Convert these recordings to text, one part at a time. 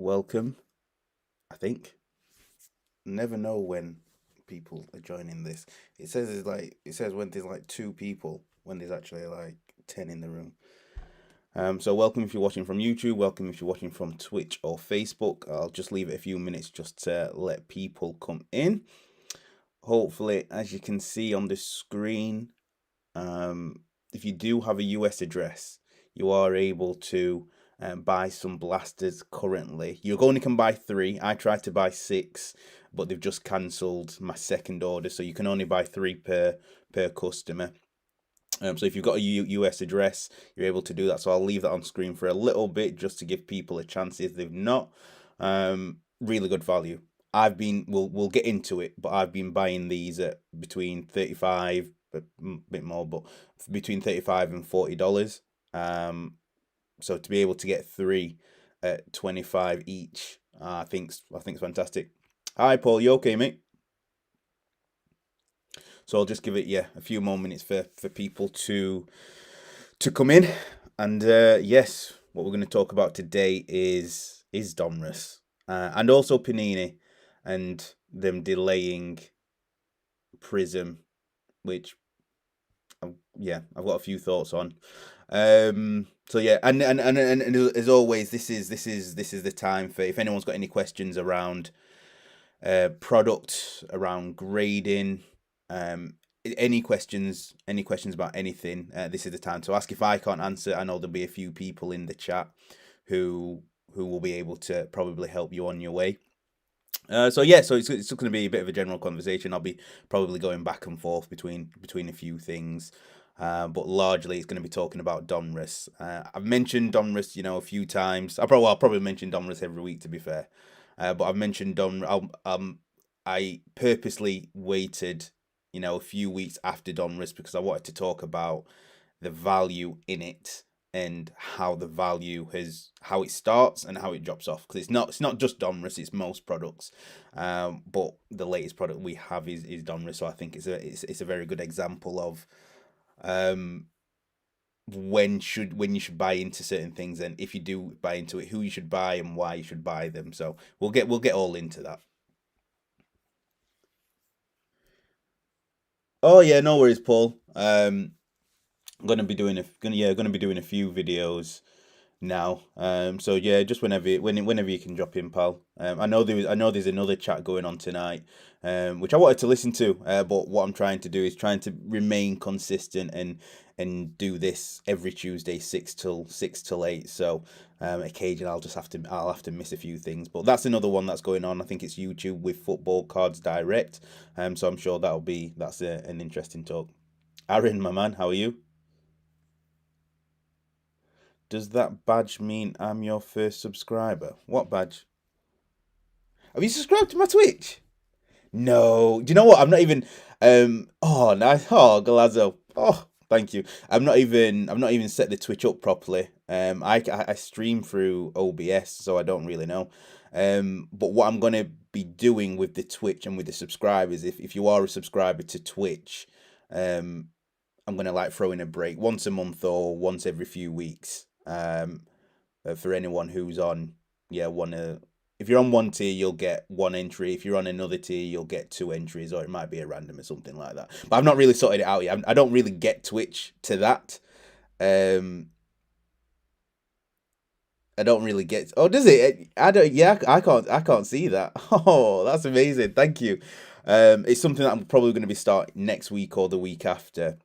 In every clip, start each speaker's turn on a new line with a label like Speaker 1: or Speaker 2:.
Speaker 1: welcome. I think. Never know when people are joining this. It says when there's like two people, when there's actually like 10 in the room. So welcome if you're watching from YouTube, welcome if you're watching from Twitch or Facebook. I'll just leave it a few minutes just to let people come in. Hopefully, as you can see on the screen, if you do have a US address, you are able to buy some blasters currently. You only can buy 3. I tried to buy 6, but they've just cancelled my second order, so you can only buy 3 per customer. So if you've got a US address, you're able to do that. So I'll leave that on screen for a little bit just to give people a chance if they've not. Really good value. We'll get into it, but I've been buying these at between 35, a bit more, but between 35 and $40. So to be able to get 3 at 25 each, I think's fantastic. Hi Paul, you okay, mate? So I'll just give it a few more minutes for people to come in. And yes, what we're going to talk about today is Donruss and also Panini and them delaying Prism, which I've got a few thoughts on. So yeah, and as always, this is the time for if anyone's got any questions around product, around grading, um, any questions about anything. This is the time to ask. If I can't answer, I know there'll be a few people in the chat who will be able to probably help you on your way. So it's going to be a bit of a general conversation. I'll be probably going back and forth between a few things, but largely it's going to be talking about Donruss. I've mentioned Donruss, a few times. I'll probably mention Donruss every week, to be fair. But I've mentioned I purposely waited, a few weeks after Donruss because I wanted to talk about the value in it and how it starts and how it drops off, because it's not just Donruss, it's most products, but the latest product we have is Donruss. So I think it's a very good example of um when you should buy into certain things, and if you do buy into it, who you should buy and why you should buy them. So we'll get all into that. Oh yeah, no worries, Paul. I'm gonna be doing a few videos now. So yeah, just whenever you can drop in, pal. I know there's another chat going on tonight, which I wanted to listen to. But what I'm trying to do is trying to remain consistent and do this every Tuesday, six till 8. So occasionally I'll have to miss a few things. But that's another one that's going on. I think it's YouTube with Football Cards Direct. So I'm sure an interesting talk. Aaron, my man, how are you? Does that badge mean I'm your first subscriber? What badge? Have you subscribed to my Twitch? No. Do you know what? I'm not even. Oh, nice. Oh, Galazzo. Oh, thank you. I'm not even set the Twitch up properly. I stream through OBS, so I don't really know. But what I'm gonna be doing with the Twitch and with the subscribers, if you are a subscriber to Twitch, um, I'm gonna like throw in a break once a month or once every few weeks. For anyone who's on, one. If you're on one tier, you'll get one entry. If you're on another tier, you'll get 2 entries, or it might be a random or something like that. But I've not really sorted it out yet. I don't really get Twitch to that. Um, I don't really get. Oh, does it? I don't. Yeah, I can't see that. Oh, that's amazing. Thank you. It's something that I'm probably going to be starting next week or the week after.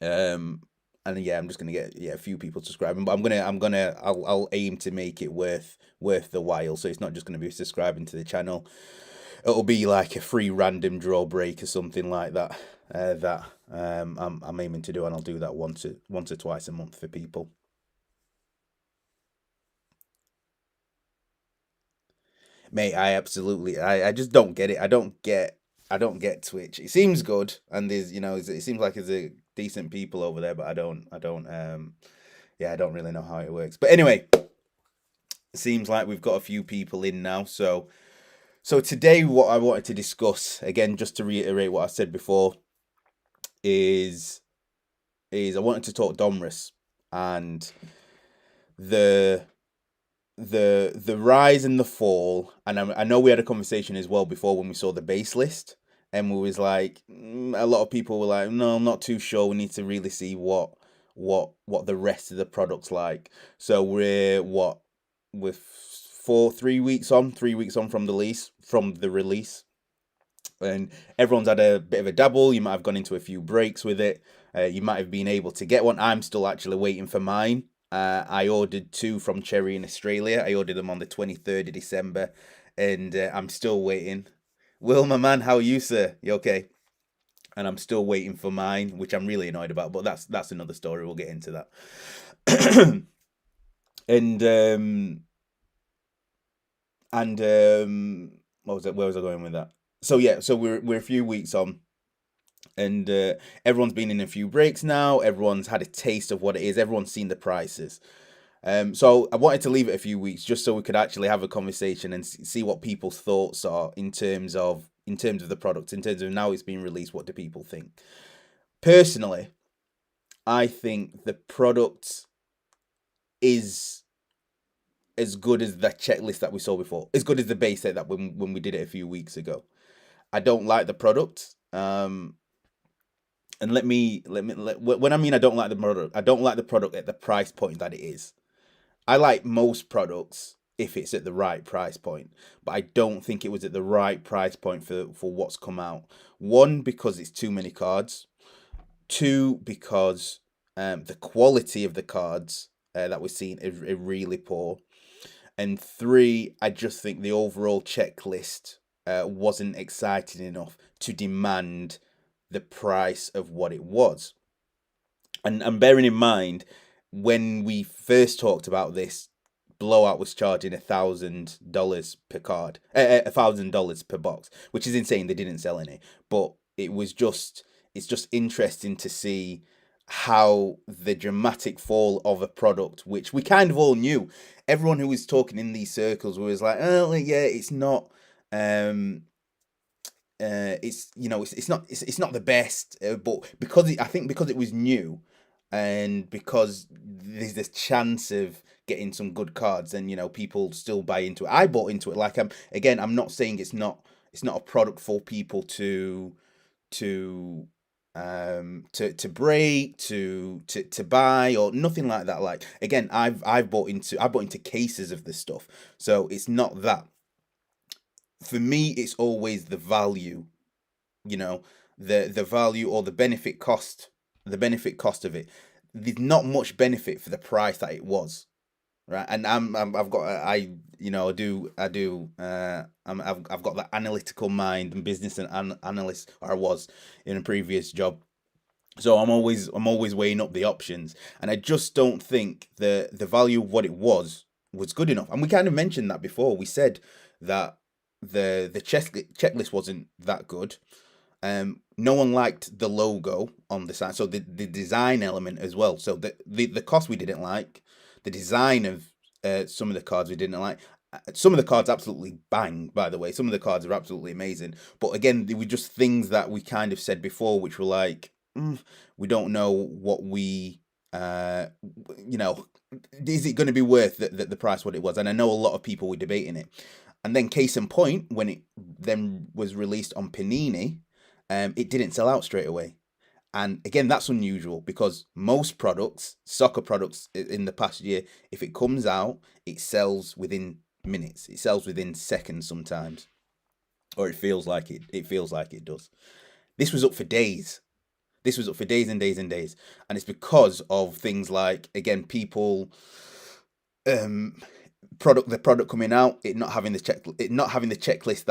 Speaker 1: Um, and yeah, I'm just gonna get a few people subscribing, but I'll aim to make it worth the while. So it's not just gonna be subscribing to the channel. It'll be like a free random draw break or something like that. I'm aiming to do, and I'll do that once or twice a month for people. Mate, I just don't get it. I don't get Twitch. It seems good, and it seems like there's a decent people over there, but I don't really know how it works. But anyway, it seems like we've got a few people in now. So today, what I wanted to discuss, again, just to reiterate what I said before, is I wanted to talk Domrus and the the rise and the fall, and I know we had a conversation as well before when we saw the base list, and we was like, a lot of people were like, no, I'm not too sure. We need to really see what the rest of the product's like. So we're 3 weeks on from the release, and everyone's had a bit of a dabble. You might have gone into a few breaks with it. You might have been able to get one. I'm still actually waiting for mine. I ordered two from Cherry in Australia. I ordered them on the 23rd of December, and I'm still waiting. Will, my man, how are you, sir? You okay? And I'm still waiting for mine, which I'm really annoyed about. But that's another story. We'll get into that. and what was it? Where was I going with that? So yeah, so we're a few weeks on, and everyone's been in a few breaks now. Everyone's had a taste of what it is. Everyone's seen the prices. So I wanted to leave it a few weeks just so we could actually have a conversation and see what people's thoughts are in terms of the product, in terms of now it's been released. What do people think? Personally, I think the product is as good as the checklist that we saw before, as good as the base set that when we did it a few weeks ago. I don't like the product. And when I mean I don't like the product, I don't like the product at the price point that it is. I like most products if it's at the right price point, but I don't think it was at the right price point for what's come out. One, because it's too many cards. Two, because the quality of the cards that we're seeing is really poor. And three, I just think the overall checklist wasn't exciting enough to demand the price of what it was. And bearing in mind, when we first talked about this, Blowout was charging $1,000 per card, $1,000 per box, which is insane. They didn't sell any, but it's just interesting to see how the dramatic fall of a product, which we kind of all knew. Everyone who was talking in these circles was like, oh yeah, it's not. It's not the best, but I think because it was new, and because there's this chance of getting some good cards, and people still buy into it. I bought into it. Like, I'm not saying it's not a product for people to to break, to buy, or nothing like that. Like, again, I bought into cases of this stuff, so it's not that. For me, it's always the value, you know, the value or the benefit cost of it. There's not much benefit for the price that it was, right? And I've got I you know I do I've got that analytical mind and business and analyst, or I was in a previous job. So I'm always weighing up the options, and I just don't think the value of what it was good enough. And we kind of mentioned that before. We said that the checklist wasn't that good. No one liked the logo on the side, so the design element as well. So the cost we didn't like, the design of some of the cards we didn't like. Some of the cards absolutely bang, by the way. Some of the cards are absolutely amazing. But again, they were just things that we kind of said before, which were like, we don't know what you know, is it going to be worth the price what it was? And I know a lot of people were debating it. And then case in point, when it then was released on Panini, it didn't sell out straight away. And again, that's unusual because most products, soccer products in the past year, if it comes out, it sells within minutes. It sells within seconds sometimes. Or it feels like it does. This was up for days. This was up for days and days and days. And it's because of things like, again, people the product coming out, it not having the checklist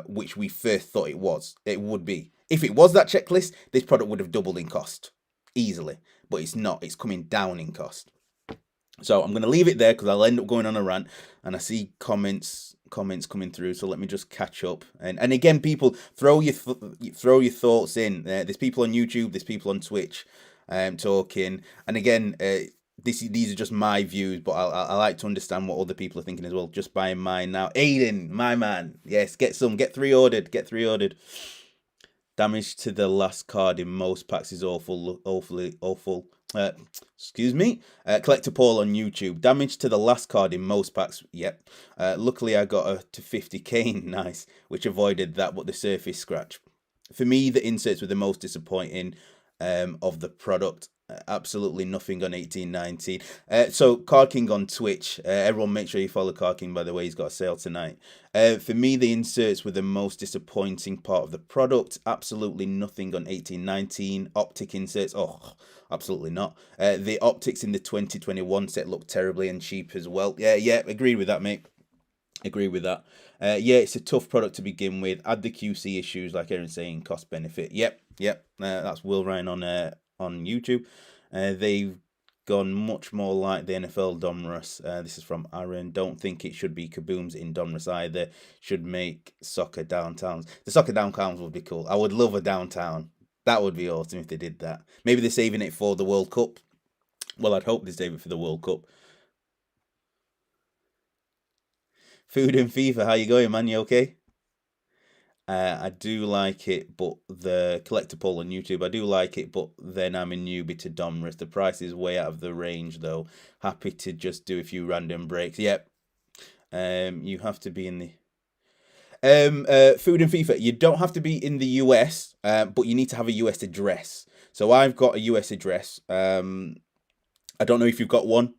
Speaker 1: which we first thought it would be. If it was that checklist, this product would have doubled in cost easily, but it's not. It's coming down in cost. So I'm going to leave it there because I'll end up going on a rant, and I see comments coming through. So let me just catch up. And again, people, throw your thoughts in. There's people on YouTube, there's people on Twitch, talking. And again, these are just my views, but I like to understand what other people are thinking as well. Just buying mine now. Aiden, my man, yes, get 3 ordered. Damage to the last card in most packs is awful. Uh, excuse me. Collector Paul on YouTube. Damage to the last card in most packs. Yep. Luckily, I got to 50k. Nice, which avoided that, but the surface scratch. For me, the inserts were the most disappointing of the product. Absolutely nothing on 1819. So Card King on Twitch. Everyone make sure you follow Card King, by the way. He's got a sale tonight. For me, the inserts were the most disappointing part of the product. Absolutely nothing on 1819. Optic inserts. Oh, absolutely not. The optics in the 2021 set look terribly and cheap as well. Yeah, agree with that, mate. Agree with that. Yeah, it's a tough product to begin with. Add the QC issues, like Aaron's saying, cost benefit. Yep. That's Will Ryan on YouTube. They've gone much more like the NFL Donruss. This is from Aaron. Don't think it should be kabooms in Donruss either. Should make soccer downtowns. The soccer downtowns would be cool. I would love a downtown. That would be awesome if they did that. Maybe they're saving it for the World Cup. Well, I'd hope they save it for the World Cup. Food and Fever, how you going, man? You okay? I do like it, but the collector poll on YouTube, I do like it, but then I'm a newbie to Donruss. The price is way out of the range, though. Happy to just do a few random breaks. Yep. You have to be in the Food and FIFA. You don't have to be in the US, but you need to have a US address. So I've got a US address. I don't know if you've got one.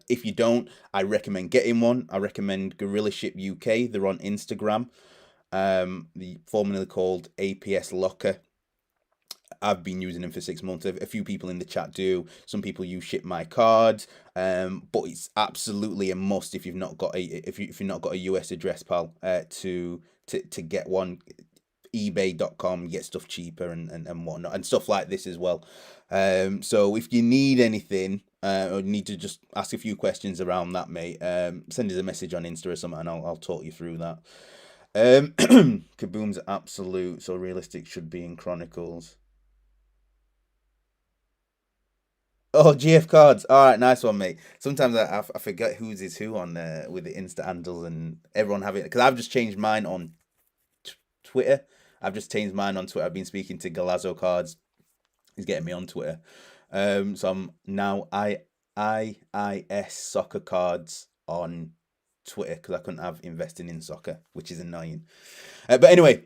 Speaker 1: If you don't, I recommend getting one. I recommend Gorilla Ship UK. They're on Instagram. Formerly called APS Locker. I've been using them for 6 months. A few people in the chat do. Some people use Ship My Cards. But it's absolutely a must if you've not got if you've not got a US address, pal. To get one. eBay.com, get stuff cheaper and whatnot, and stuff like this as well. So if you need anything, or need to just ask a few questions around that, mate, send us a message on Insta or something, and I'll talk you through that. Kaboom's absolute, so realistic should be in Chronicles. Oh, GF cards. All right, nice one, mate. Sometimes I forget whose is who on with the Insta handles and everyone having it, because I've just changed mine on Twitter. I've been speaking to Galazzo Cards. He's getting me on Twitter. So I'm now IIS Soccer Cards on Twitter because I couldn't have investing in soccer, which is annoying. But anyway,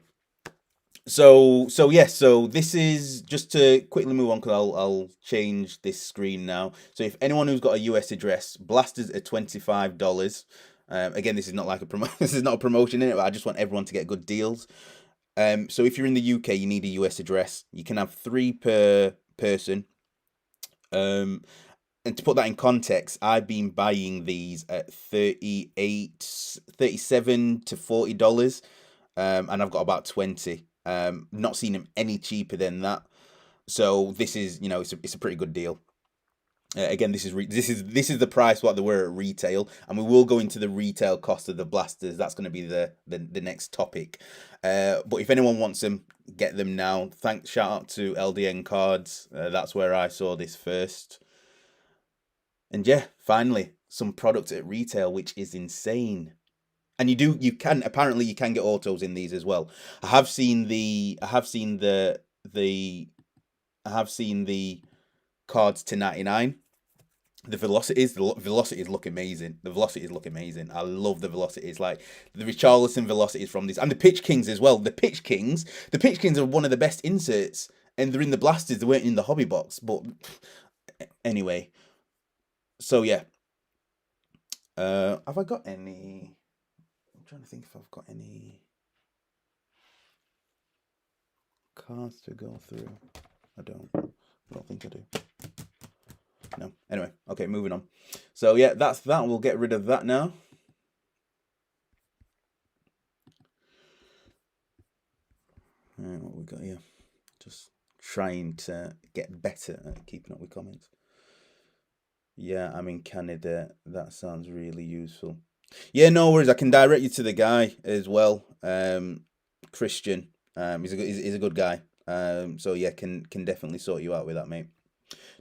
Speaker 1: so this is just to quickly move on because I'll change this screen now. So if anyone who's got a US address, blasters are $25. Again, this is not like a this is not a promotion in it, but I just want everyone to get good deals. So if you're in the UK, you need a US address. You can have 3 per person. And to put that in context, I've been buying these at $37 to $40. And I've got about 20. Not seen them any cheaper than that. So this is, it's a pretty good deal. Again, this is the price what they were at retail, and we will go into the retail cost of the blasters. That's going to be the next topic. But if anyone wants them, get them now. Shout out to LDN Cards. That's where I saw this first. And yeah, finally some product at retail, which is insane. And you can get autos in these as well. I have seen the cards to 99. The velocities look amazing. I love the velocities, like the Richarlison velocities from these, and the Pitch Kings as well. The Pitch Kings are one of the best inserts, and they're in the blasters. They weren't in the hobby box, but anyway. So yeah. Have I got any? I'm trying to think if I've got any cards to go through. I don't think I do. No. Anyway, okay, moving on. So yeah, that's that. We'll get rid of that now. What we got here? Just trying to get better at keeping up with comments. Yeah, I'm in Canada. That sounds really useful. Yeah, no worries. I can direct you to the guy as well. Christian. He's a good guy. So yeah, can definitely sort you out with that, mate.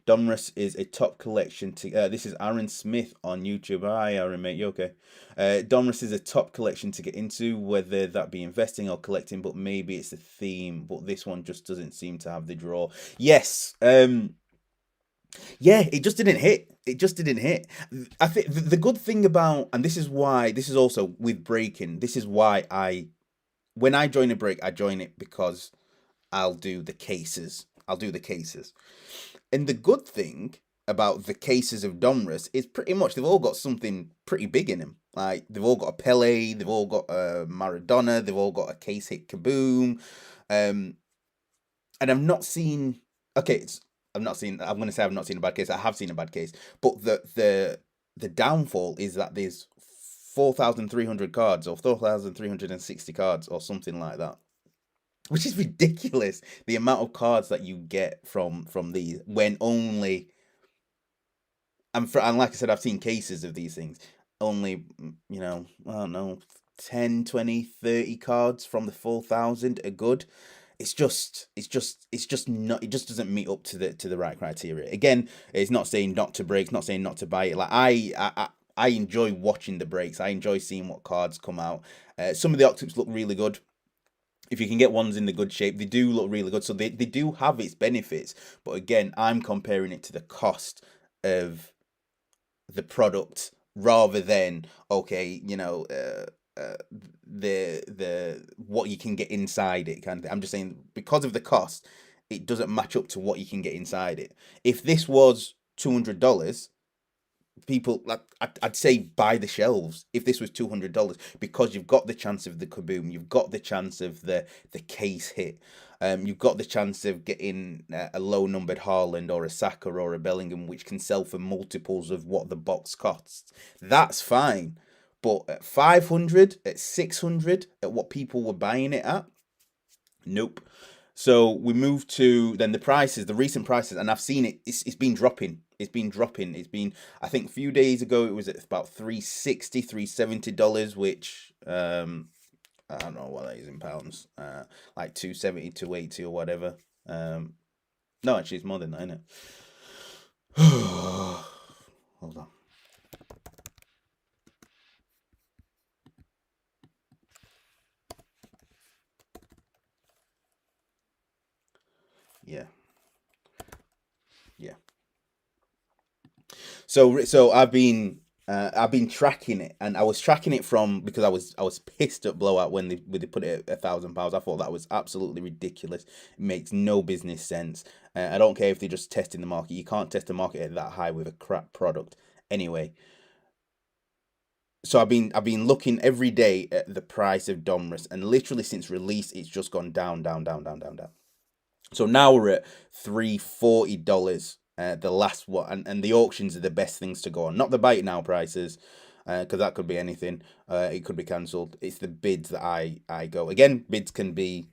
Speaker 1: Donruss is a top collection to. This is Aaron Smith on YouTube. Hi, Aaron, mate. You okay? Donruss is a top collection to get into, whether that be investing or collecting, but maybe it's a theme. But this one just doesn't seem to have the draw. Yes. Yeah, it just didn't hit. It just didn't hit. I think the good thing about, and this is why, this is also with breaking, this is why when I join a break, I join it because I'll do the cases. I'll do the cases. And the good thing about the cases of Donruss is pretty much they've all got something pretty big in them. Like they've all got a Pele, they've all got a Maradona, they've all got a case hit Kaboom. Um, and I've not seen. Okay, I've not seen. I'm gonna say I've not seen a bad case. I have seen a bad case, but the downfall is that there's 4,300 cards or 4,360 cards or something like that, which is ridiculous. The amount of cards that you get from these when only and like I said, I've seen cases of these things. Only, I don't know, 10, 20, 30 cards from the 4,000 are good. It's just not. It just doesn't meet up to the right criteria. Again, it's not saying not to break. It's not saying not to buy it. Like I enjoy watching the breaks. I enjoy seeing what cards come out. Some of the octaves look really good. If you can get ones in the good shape, they do look really good. So they do have its benefits. But again, I'm comparing it to the cost of the product rather than okay, the what you can get inside it kind of thing. I'm just saying because of the cost, it doesn't match up to what you can get inside it. If this was $200, people like I'd say buy the shelves if this was $200 because you've got the chance of the kaboom, you've got the chance of the case hit, you've got the chance of getting a low numbered Haaland or a Saka or a Bellingham which can sell for multiples of what the box costs. That's fine, but at 500, at 600, at what people were buying it at, nope. So we moved to then the prices, the recent prices, and I've seen it. It's been dropping. It's been dropping. It's been. I think a few days ago it was at about 360, $370, which I don't know what that is in pounds. Like 270, 280 or whatever. No, actually it's more than that, isn't it? Hold on. Yeah, yeah. So I've been tracking it, and I was tracking it from because I was pissed at Blowout when they put it at £1,000. I thought that was absolutely ridiculous. It makes no business sense. I don't care if they're just testing the market. You can't test the market at that high with a crap product. Anyway, so I've been looking every day at the price of Donruss, and literally since release, it's just gone down, down, down, down, down, down. So now we're at $340. The last one, and the auctions are the best things to go on. Not the buy it now prices, because that could be anything. It could be cancelled. It's the bids that I go. Again, bids can be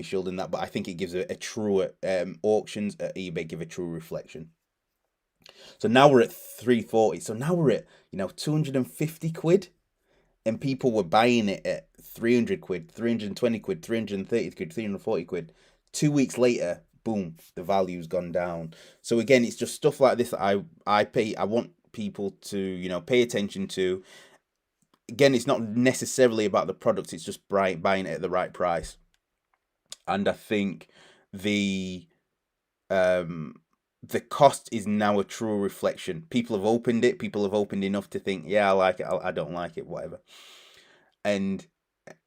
Speaker 1: shielding that, but I think it gives a truer auctions at eBay give a true reflection. So now we're at 340. So now we're at 250 quid, and people were buying it at 300 quid, 320 quid, 330 quid, 340 quid. 2 weeks later, boom, the value's gone down. So again, it's just stuff like this that I want people to, pay attention to. Again, it's not necessarily about the product, it's just buying it at the right price. And I think the um the cost is now a true reflection. People have opened it, people have opened enough to think, yeah, I like it, I don't like it, whatever. And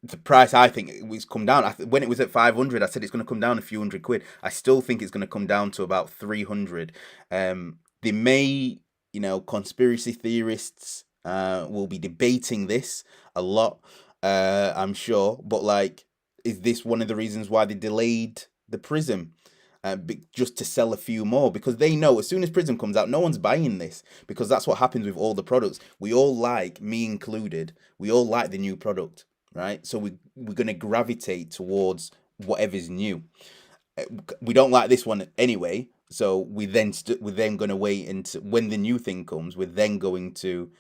Speaker 1: the price, I think it was come down. When it was at 500, I said it's going to come down a few hundred quid. I still think it's going to come down to about 300. They may, conspiracy theorists will be debating this a lot, I'm sure. But like, is this one of the reasons why they delayed the Prism? Just to sell a few more, because they know as soon as Prism comes out, no one's buying this, because that's what happens with all the products. We all like, me included, we all like the new product, right? So we're going to gravitate towards whatever's new. We don't like this one anyway, so we're then going to wait until when the new thing comes. We're then going to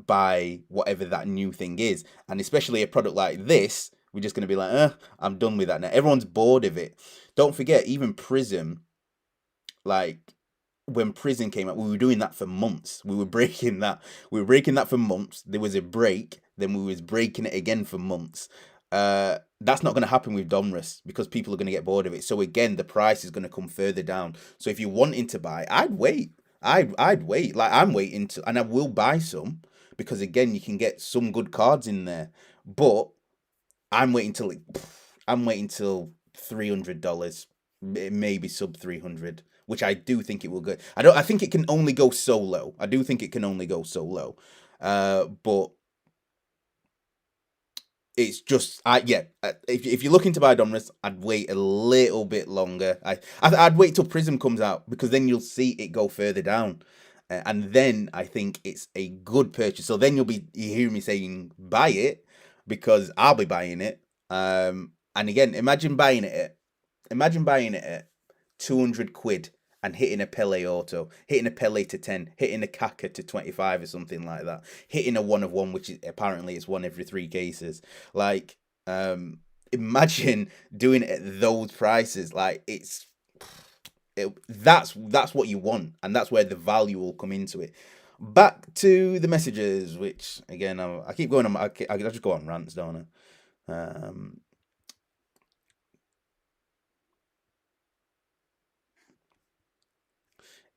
Speaker 1: buy whatever that new thing is, and especially a product like this, we're just going to be like, I'm done with that now. Everyone's bored of it. Don't forget, even Prism, like when Prism came out, we were doing that for months. We were breaking that. We were breaking that for months. There was a break, then we was breaking it again for months. That's not going to happen with Donruss because people are going to get bored of it. So again, the price is going to come further down. So if you're wanting to buy, I'd wait. I'd wait. Like I'm waiting to, and I will buy some because again, you can get some good cards in there. But I'm waiting till I'm waiting till $300, maybe sub 300, which I do think it will go. I don't. I think it can only go so low. I do think it can only go so low. But it's just yeah. If you're looking to buy Domrus, I'd wait a little bit longer. I'd wait till Prism comes out because then you'll see it go further down, and then I think it's a good purchase. So then you hear me saying buy it because I'll be buying it. And again, imagine buying it at 200 quid and hitting a Pele auto, hitting a Pele to 10, hitting a Kaka to 25 or something like that, hitting a one of one, which is apparently it's one every three cases. Like, imagine doing it at those prices. Like, that's what you want, and that's where the value will come into it. Back to the messages, which again, I keep going on. I just go on rants, don't I?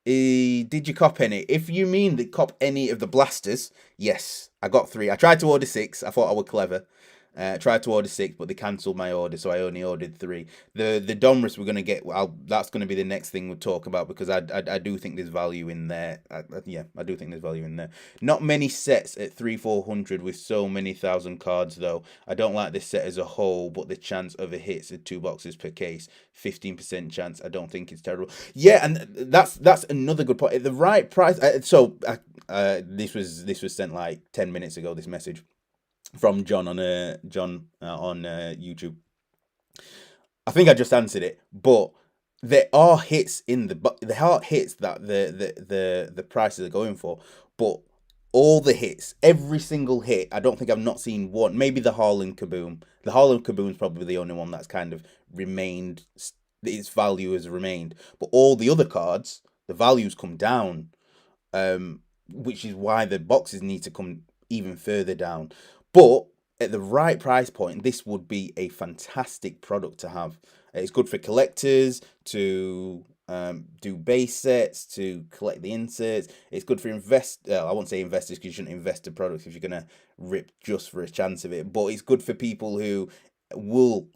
Speaker 1: Did you cop any? If you mean that cop any of the blasters, yes, I got three. I tried to order six. I thought I was clever. Tried to order six, but they cancelled my order, so I only ordered three. The Donruss we're gonna get. That's gonna be the next thing we'll talk about because I do think there's value in there. Yeah, I do think there's value in there. Not many sets at 3,400 with so many thousand cards though. I don't like this set as a whole, but the chance of a hits at 2 boxes per case, 15% chance. I don't think it's terrible. Yeah, and that's another good point. At the right price. This was sent like 10 minutes ago. This message from John on YouTube. I think I just answered it, but there are hits in there are hits that the prices are going for, but all the hits, every single hit, I don't think I've not seen one. Maybe the Harlan Kaboom. The Harlan Kaboom is probably the only one that's kind of remained. Its value has remained, but all the other cards, the values come down, which is why the boxes need to come even further down. But at the right price point, this would be a fantastic product to have. It's good for collectors to do base sets, to collect the inserts. It's good for I won't say investors because you shouldn't invest in products if you're gonna rip just for a chance of it. But it's good for people who will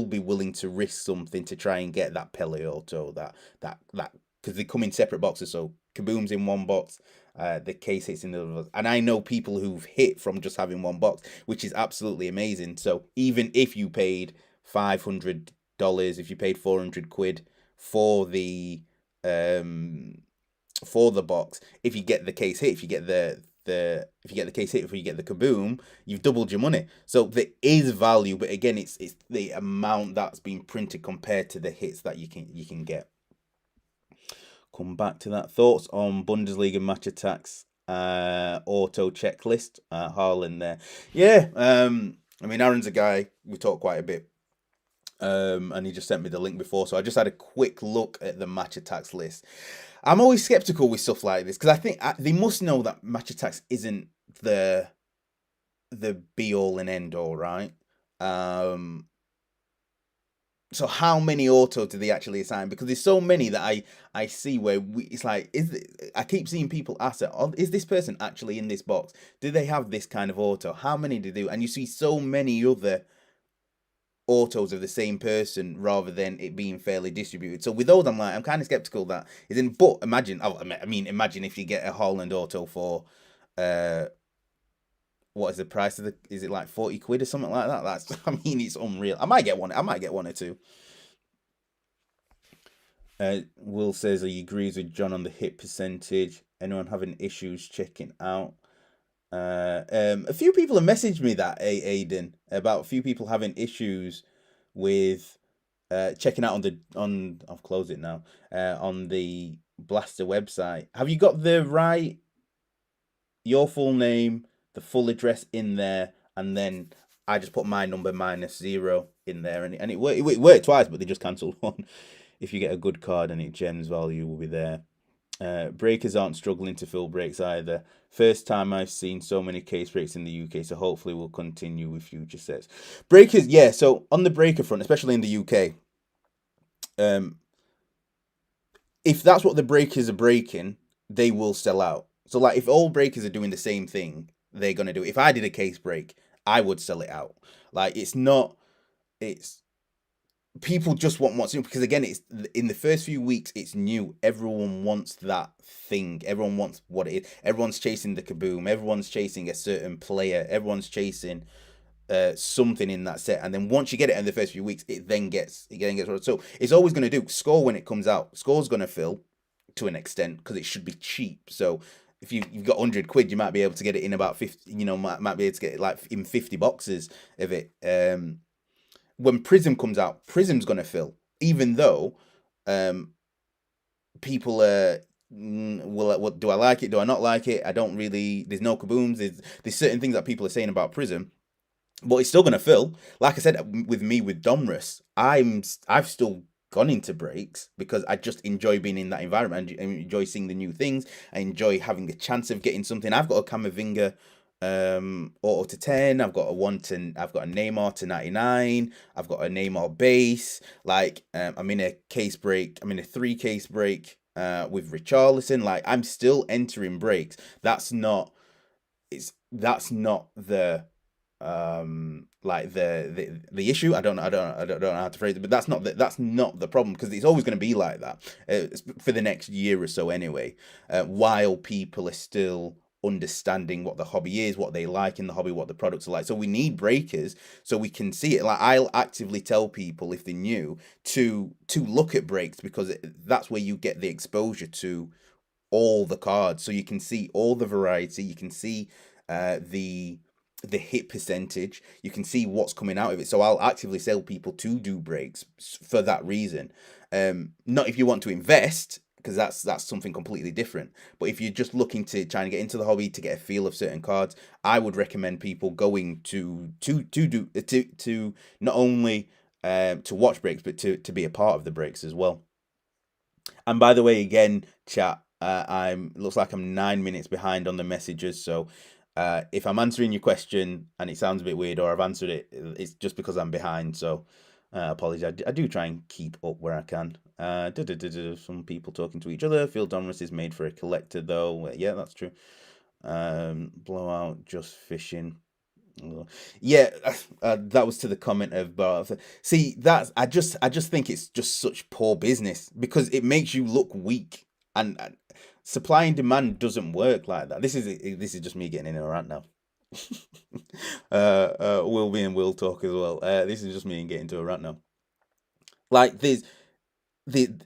Speaker 1: be willing to risk something to try and get that Pele auto, that because they come in separate boxes. So Kaboom's in one box, the case hits in the other, and I know people who've hit from just having one box, which is absolutely amazing. So even if you paid $500, if you paid 400 quid for the box, if you get the case hit, if you get the case hit, if you get the Kaboom, you've doubled your money. So there is value, but again, it's the amount that's been printed compared to the hits that you can get. Come back to that. Thoughts on Bundesliga match attacks auto checklist? Harlan there. Yeah, I mean, Aaron's a guy we talk quite a bit. And he just sent me the link before, so I just had a quick look at the match attacks list. I'm always skeptical with stuff like this because I think they must know that match attacks isn't the be all and end all, right? So how many auto do they actually assign? Because there's so many that I see where it's like, I keep seeing people ask it, oh, is this person actually in this box? Do they have this kind of auto? How many do they do? And you see so many other autos of the same person rather than it being fairly distributed. So with those, I'm kind of skeptical that is in. But imagine, imagine if you get a Holland auto for, what is the price of is it like 40 quid or something like that? That's, I mean, it's unreal. I might get one or two. Will says he agrees with John on the hit percentage. Anyone having issues checking out? A few people have messaged me that, Aiden, about a few people having issues with checking out on I've closed it now, on the Blaster website. Have you got your full name, the full address in there, and then I just put my number -0 in there, and it worked twice, but they just cancelled one. If you get a good card and it gems value will be there. Breakers aren't struggling to fill breaks either. First time I've seen so many case breaks in the UK, so hopefully we'll continue with future sets. Breakers, yeah. So on the breaker front, especially in the UK, um, if that's what the breakers are breaking, they will sell out. So like, if all breakers are doing the same thing, they're gonna do it. If I did a case break, I would sell it out. Like, it's not. It's people just want what's new because again, it's in the first few weeks, it's new. Everyone wants that thing. Everyone wants what it is. Everyone's chasing the kaboom. Everyone's chasing a certain player. Everyone's chasing something in that set, and then once you get it in the first few weeks, it then gets so it's always going to do score when it comes out. Score's going to fill to an extent because it should be cheap. So if you've got 100 quid, you might be able to get it in about 50. Might be able to get it like in 50 boxes of it. When Prism comes out, Prism's going to fill, even though um people what do I like it? Do I not like it? I don't really. There's no kabooms. There's certain things that people are saying about Prism, but it's still gonna fill. Like I said, with me with Donruss, I've still gone into breaks because I just enjoy being in that environment. I enjoy seeing the new things. I enjoy having the chance of getting something. I've got a Camavinga auto to 10. I've got a Neymar to 99. I've got a Neymar base. Like I'm in a case break. I'm in a 3 case break with Richarlison. Like, I'm still entering breaks. That's not the like the issue. I don't know how to phrase it, but that's not the problem, because it's always going to be like that for the next year or so anyway, while people are still understanding what the hobby is, what they like in the hobby, what the products are like. So we need breakers so we can see it. Like, I'll actively tell people, if they're new, to look at breaks, because that's where you get the exposure to all the cards, so you can see all the variety. You can see the hit percentage. You can see what's coming out of it. So I'll actively sell people to do breaks for that reason. Not if you want to invest, because that's something completely different. But if you're just looking to try and get into the hobby to get a feel of certain cards, I would recommend people going to not only to watch breaks, but to be a part of the breaks as well. And by the way, again, chat, I'm looks like I'm 9 minutes behind on the messages. So if I'm answering your question and it sounds a bit weird, or I've answered it, it's just because I'm behind. So apologies. I do try and keep up where I can. Some people talking to each other. Phil Donruss is made for a collector, though. Yeah, that's true. Blowout, just fishing. Yeah, that was to the comment of see, that's I just think it's just such poor business, because it makes you look weak, and supply and demand doesn't work like that. This is just me getting in a rant now. Will be and will talk as well. This is just me getting to a rant now. Like, the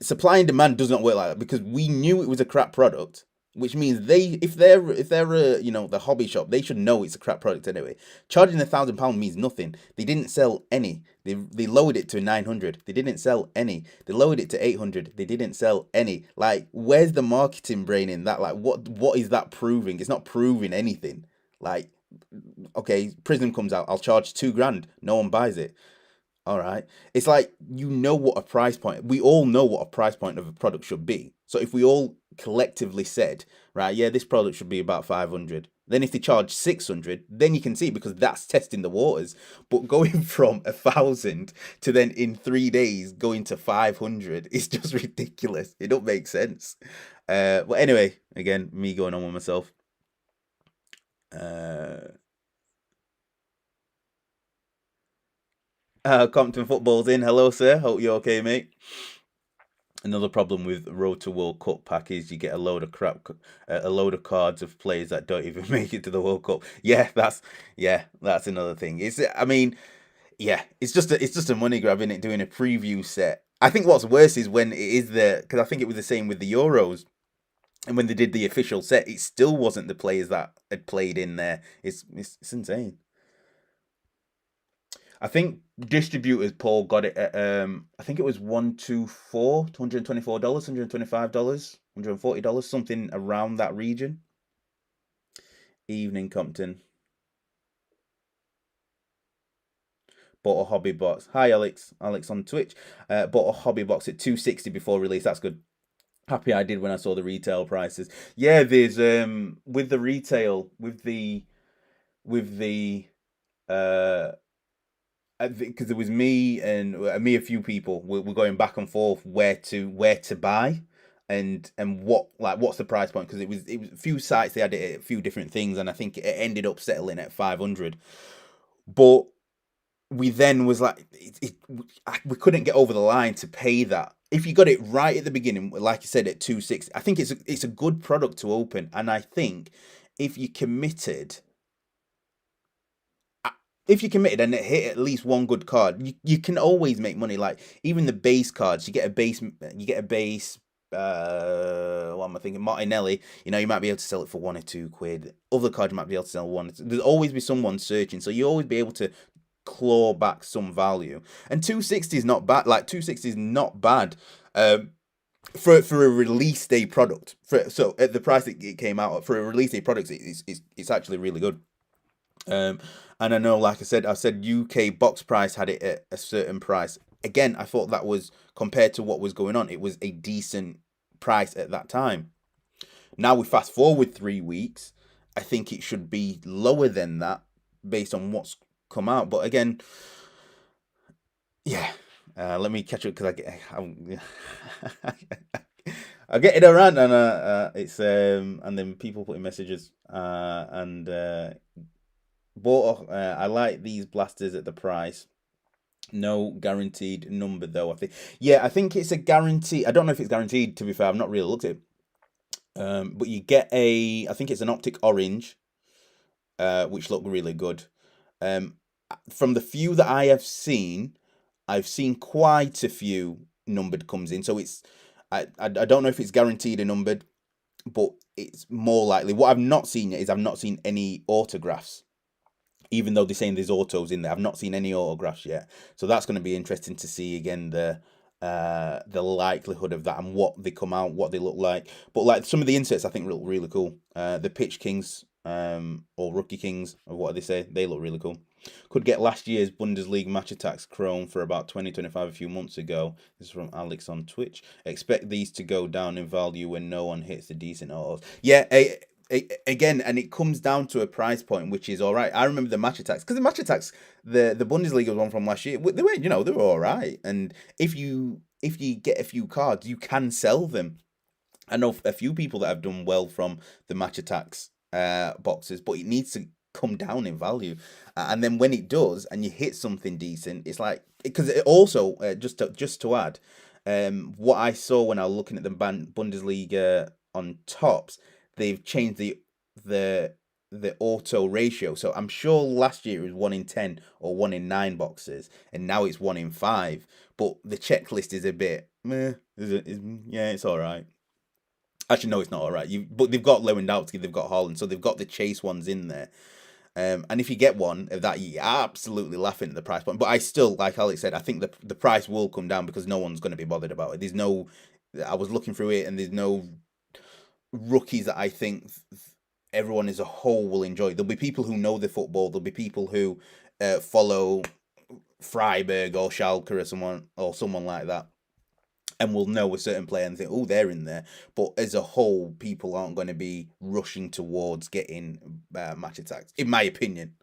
Speaker 1: supply and demand does not work like that, because we knew it was a crap product, which means if they're the hobby shop, they should know it's a crap product anyway. Charging £1,000 means nothing. They didn't sell any. They lowered it to 900. They didn't sell any. They lowered it to 800. They didn't sell any. Like, where's the marketing brain in that? Like, what is that proving? It's not proving anything. Like, okay, Prism comes out, I'll charge 2 grand. No one buys it. All right. It's like, what a price point. We all know what a price point of a product should be. So if we all collectively said, right, yeah, this product should be about 500. Then if they charge 600, then you can see, because that's testing the waters. But going from 1,000 to then in 3 days going to 500 is just ridiculous. It don't make sense. But anyway, again, me going on with myself. Uh, Compton Football's in. Hello, sir. Hope you're okay, mate. Another problem with Road to World Cup pack is you get a load of cards of players that don't even make it to the World Cup. Yeah, that's another thing. I mean, yeah, it's just a money grab, in it, doing a preview set. I think what's worse is when it is because I think it was the same with the Euros, and when they did the official set, it still wasn't the players that had played in there. It's insane. I think distributors, Paul, got it at I think it was 124, $224, $125, $140, something around that region. Evening, Compton. Bought a hobby box. Hi, Alex. Alex on Twitch. Bought a hobby box at 260 before release. That's good. happy I did when I saw the retail prices. Yeah, there's with the retail with the uh because there was me and a few people were going back and forth where to buy and what's the price point, because it was a few sites, they had it at a few different things, and I think it ended up settling at 500. But we then was like we couldn't get over the line to pay that. If you got it right at the beginning, like you said, at 260, I think it's a good product to open, and I think if you committed if you committed and it hit at least one good card, you can always make money. Like even the base cards, you get a base. What am I thinking? Martinelli. You know, you might be able to sell it for £1 or £2. Other cards you might be able to sell one. There's always be someone searching, so you always be able to claw back some value. And 260 is not bad. Like 260 is not bad. For a release day product. So at the price it came out at, for a release day product, it's actually really good. Um, and I know, like I said UK box price had it at a certain price. Again, I thought that was, compared to what was going on, it was a decent price at that time. Now we fast forward 3 weeks, I think it should be lower than that based on what's come out. But again, yeah, let me catch up because I get it around, and it's and then people putting messages and but I like these blasters at the price. No guaranteed number though. I think, yeah, I think it's a guarantee. I don't know if it's guaranteed. To be fair, I've not really looked at it. But you get I think it's an optic orange, which look really good. Um, from the few that I have seen, I've seen quite a few numbered comes in. So I don't know if it's guaranteed a numbered, but it's more likely. What I've not seen yet is I've not seen any autographs, even though they're saying there's autos in there. I've not seen any autographs yet, so that's going to be interesting to see again the likelihood of that and what they come out, what they look like. But like some of the inserts, I think look really cool. The Pitch Kings, or Rookie Kings, or what do they say? They look really cool. Could get last year's Bundesliga Match Attacks Chrome for about 20-25 a few months ago. This is from Alex on Twitch. Expect these to go down in value when no one hits the decent autos. Yeah, again, and it comes down to a price point, which is all right. I remember the Match Attacks, because the Match Attacks, the Bundesliga one from last year, they were, they were all right. And if you get a few cards, you can sell them. I know a few people that have done well from the Match Attacks boxes, but it needs to come down in value. And then when it does, and you hit something decent, it's like, because it also just to add, what I saw when I was looking at the Bundesliga on tops, they've changed the the auto ratio. So I'm sure last year it was 1 in 10 or 1 in 9 boxes, and now it's 1 in 5. But the checklist is a bit meh. Yeah, it's all right. Actually, no, it's not all right. But they've got Lewandowski, they've got Holland, so they've got the chase ones in there. And if you get one of that, you're absolutely laughing at the price point. But I still, like Alex said, I think the price will come down because no one's going to be bothered about it. There's no, I was looking through it, and there's no rookies that I think everyone as a whole will enjoy. There'll be people who know the football. There'll be people who follow Freiburg or Schalke or someone like that, and will know a certain player and think, oh, they're in there. But as a whole, people aren't going to be rushing towards getting Match Attacks, in my opinion.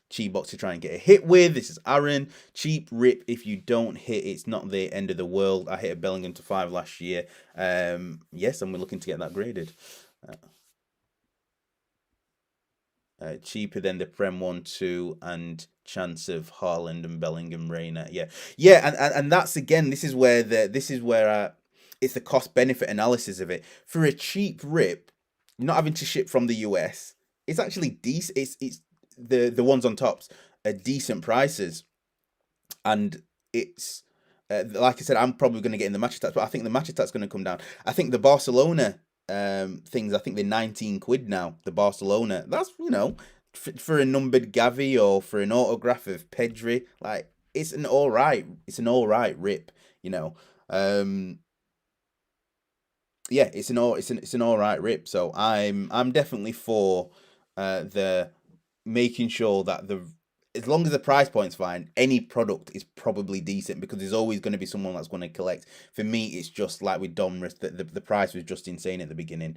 Speaker 1: Cheap box to try and get a hit with. This is Aaron. Cheap rip. If you don't hit, it's not the end of the world. I hit a Bellingham to 5 last year. Yes, and we're looking to get that graded. Cheaper than the Prem 1-2 and chance of Haaland and Bellingham Reina. Yeah, yeah, and that's again. This is where it's the cost benefit analysis of it. For a cheap rip, not having to ship from the US, it's actually decent. It's the ones on tops are decent prices, and it's like I said, I'm probably going to get in the match attacks, but I think the match attacks going to come down. I think the Barcelona things, I think they're 19 quid now. The Barcelona, that's for a numbered Gavi or for an autograph of Pedri, like it's an all right rip, you know. Um, yeah, it's an all right rip. So I'm definitely for the making sure that as long as the price point's fine, any product is probably decent because there's always going to be someone that's going to collect. For me, it's just like with Donruss, that the price was just insane at the beginning.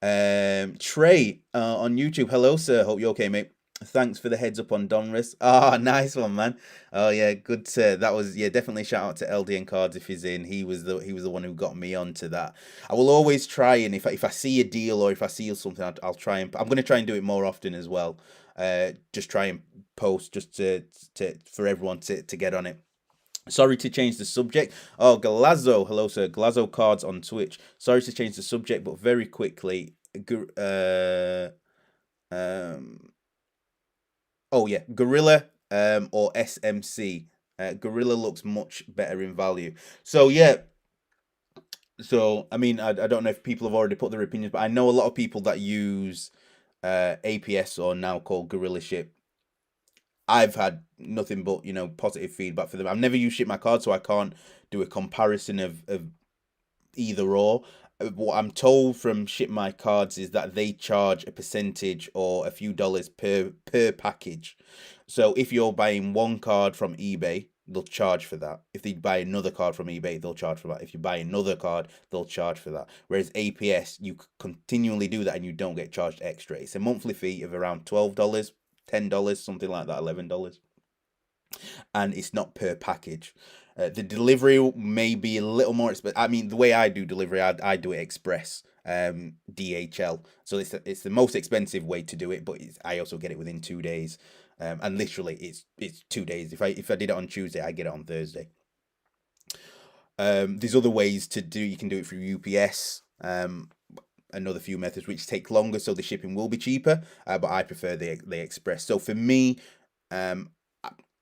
Speaker 1: Trey on YouTube. Hello, sir. Hope you're okay, mate. Thanks for the heads up on Donruss. Ah, nice one, man. Oh yeah, good. That was, yeah, definitely shout out to LDN Cards if he's in. He was the one who got me onto that. I will always try, and if I see a deal or if I see something, I'll try and I'm gonna try and do it more often as well. Just try and post just to for everyone to get on it. Sorry to change the subject. Oh, Galazzo. Hello, sir. Galazzo Cards on Twitch. Sorry to change the subject, but very quickly. Um, oh, yeah. Gorilla or SMC. Gorilla looks much better in value. So, yeah. So, I mean, I don't know if people have already put their opinions, but I know a lot of people that use APS or now called Gorilla Ship. I've had nothing but positive feedback for them. I've never used Ship My Card, so I can't do a comparison of either or. What I'm told from Ship My Cards is that they charge a percentage or a few dollars per package. So if you're buying one card from eBay, they'll charge for that. If they buy another card from eBay, they'll charge for that. If you buy another card, they'll charge for that. Whereas APS, you continually do that and you don't get charged extra. It's a monthly fee of around $12, $10, something like that, $11, and it's not per package. The delivery may be a little more expensive. I mean, the way I do delivery, I do it express, DHL. So it's the most expensive way to do it, but I also get it within 2 days. And literally, it's 2 days. If I did it on Tuesday, I get it on Thursday. There's other ways to do. You can do it through UPS. Another few methods which take longer, so the shipping will be cheaper. But I prefer the express. So for me, um,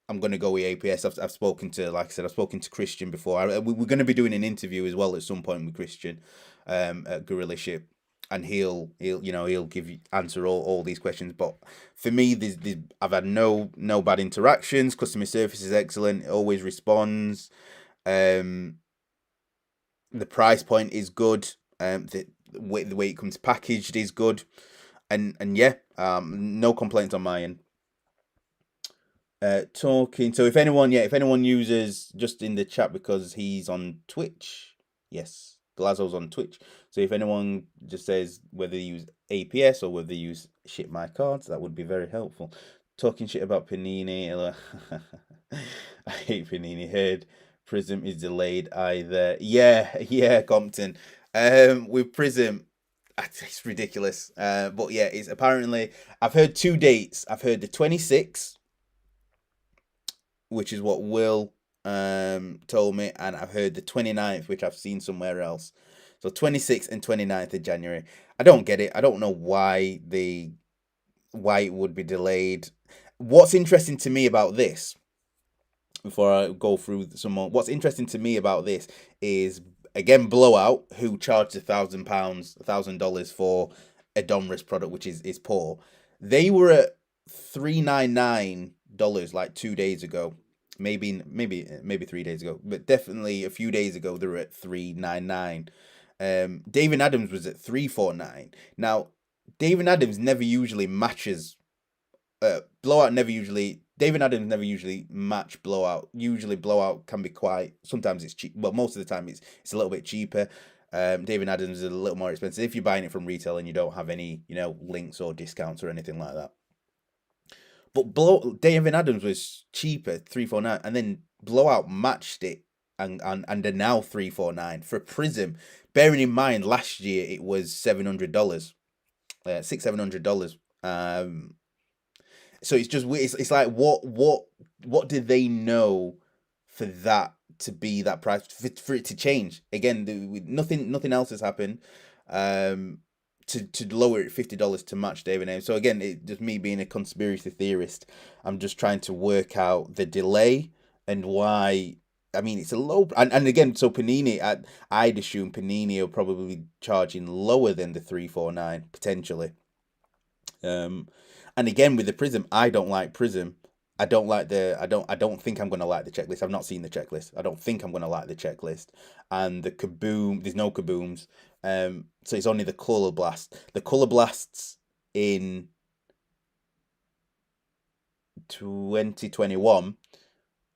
Speaker 1: I'm gonna go with APS. I've spoken to, like I said, I've spoken to Christian before. We're gonna be doing an interview as well at some point with Christian, at Gorilla Ship, and he'll give you answer all these questions. But for me, there's I've had no bad interactions. Customer service is excellent. It always responds. Um, the price point is good. The way it comes packaged is good, and yeah, no complaints on my end. Talking. So if anyone uses, just in the chat, because he's on Twitch. Yes, Glasgow's on Twitch. So if anyone just says whether they use APS or whether they use Ship My Cards, that would be very helpful. Talking shit about Panini. I hate Panini. Heard Prism is delayed either. Yeah, yeah, Compton. With Prism, it's ridiculous. But yeah, it's apparently, I've heard two dates. I've heard the 26th, which is what Will told me, and I've heard the 29th, which I've seen somewhere else. So 26th and 29th of January. I don't get it. I don't know why it would be delayed. What's interesting to me about this, before I go through some more, what's interesting to me about this is, again, Blowout, who charged £1,000, $1,000 for a Donruss product, which is poor. They were at $399 like 2 days ago, maybe 3 days ago, but definitely a few days ago they were at $399. David Adams was at $349. Now, David Adams never usually matches. Blowout never usually. David Adams never usually match Blowout. Usually Blowout can be quite. Sometimes it's cheap. Well, most of the time it's a little bit cheaper. David Adams is a little more expensive if you're buying it from retail and you don't have any links or discounts or anything like that. But David Adams was cheaper, 349, and then Blowout matched it, and are now 349 for Prism. Bearing in mind last year it was $700, $600-700. So it's just weird. It's like, what did they know for that to be that price, for it to change again? Nothing else has happened. To lower it $50 to match David Ames. So again, it just me being a conspiracy theorist. I'm just trying to work out the delay and why. I mean, it's a low, and again, so Panini, I'd assume Panini are probably charging lower than the 349 potentially. And again, with the Prism, I don't like Prism. I don't think I'm gonna like the checklist. I've not seen the checklist. I don't think I'm gonna like the checklist. And the kaboom, there's no kabooms. So it's only the color blast. The color blasts in 2021,